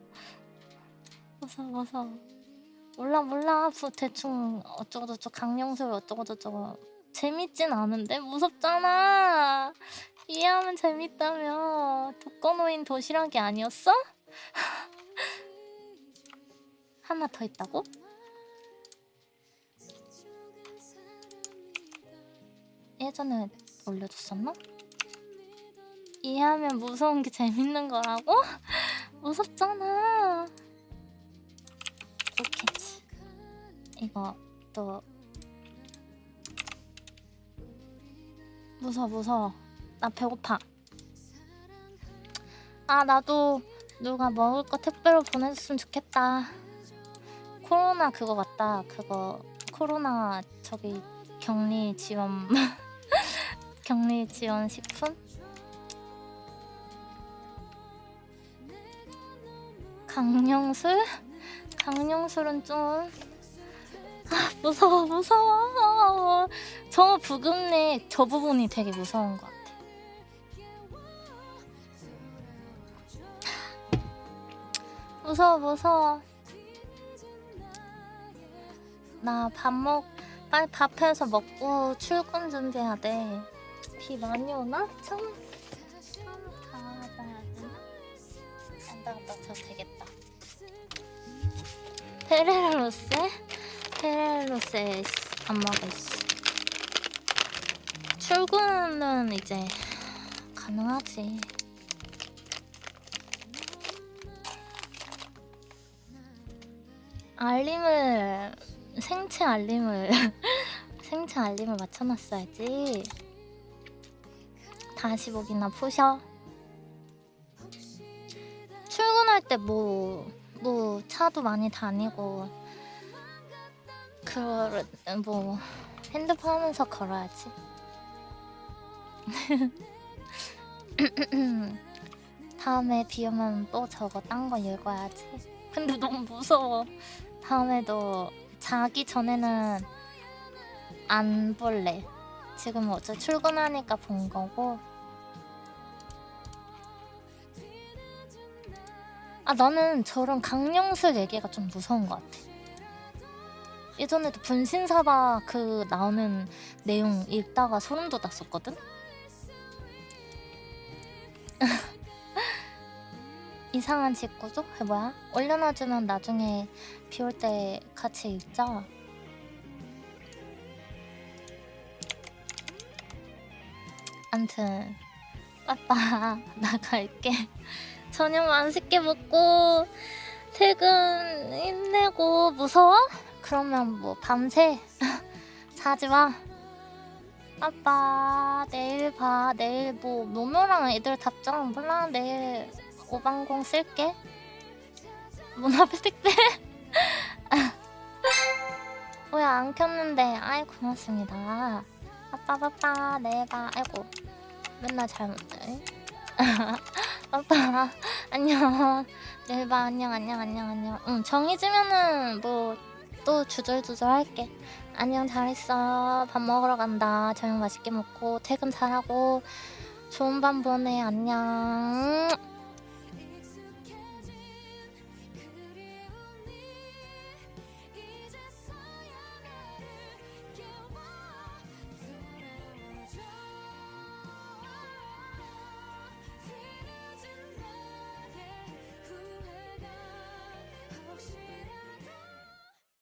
몰라. 대충 어쩌고저쩌고 강령술 어쩌고저쩌고 재밌진 않은데 무섭잖아. 이해하면 재밌다며. 독거노인 도시락이 아니었어? 하나 더 있다고? 예전에 올려줬었나? 이해하면 무서운 게 재밌는 거라고? 무섭잖아. 좋겠지. 이거 또 무서워. 나 배고파. 아 나도 누가 먹을 거 택배로 보내줬으면 좋겠다. 코로나 그거 같다. 그거 코로나 저기 격리 지원 격리 지원 식품? 강령술? 강령술은 좀 무서워. 저 부금리 저 부분이 되게 무서운 것 같아. 무서워. 나 빨리 밥해서 먹고 출근 준비해야 돼. 비 많이 오나? 참 가봐야 되나? 안 가봐도 되겠다. 페레로세 안 먹었어. 출근은 이제 가능하지. 생체 알림을 맞춰놨어야지. 다시 보기나 푸셔. 출근할 때 뭐 차도 많이 다니고 뭐 핸드폰 하면서 걸어야지. 다음에 비 오면 또 저거 딴 거 읽어야지. 근데 너무 무서워. 다음에도 자기 전에는 안 볼래. 지금 어제 출근하니까 본 거고. 아 나는 저런 강령술 얘기가 좀 무서운 것 같아. 예전에도 분신사바 그 나오는 내용 읽다가 소름 돋았었거든? 이상한 직구조? 그게 뭐야? 올려놔주면 나중에 비 올 때 같이 읽자. 암튼 빠빠 나갈게. 저녁 맛있게 먹고 퇴근 힘내고. 무서워? 그러면 뭐 밤새 자지마. 아빠 내일 봐. 내일 뭐 노노랑 애들 답장 몰라. 내일 오방공 쓸게. 문 앞에 택배. 뭐야 안 켰는데. 아이 고맙습니다. 아빠 내일 봐. 아이고 맨날 잘못해. 아빠 안녕. 내일 봐. 안녕. 응 정해지면은 뭐 또 주절주절 할게. 안녕 잘 있어. 밥 먹으러 간다. 저녁 맛있게 먹고 퇴근 잘하고 좋은 밤 보내. 안녕.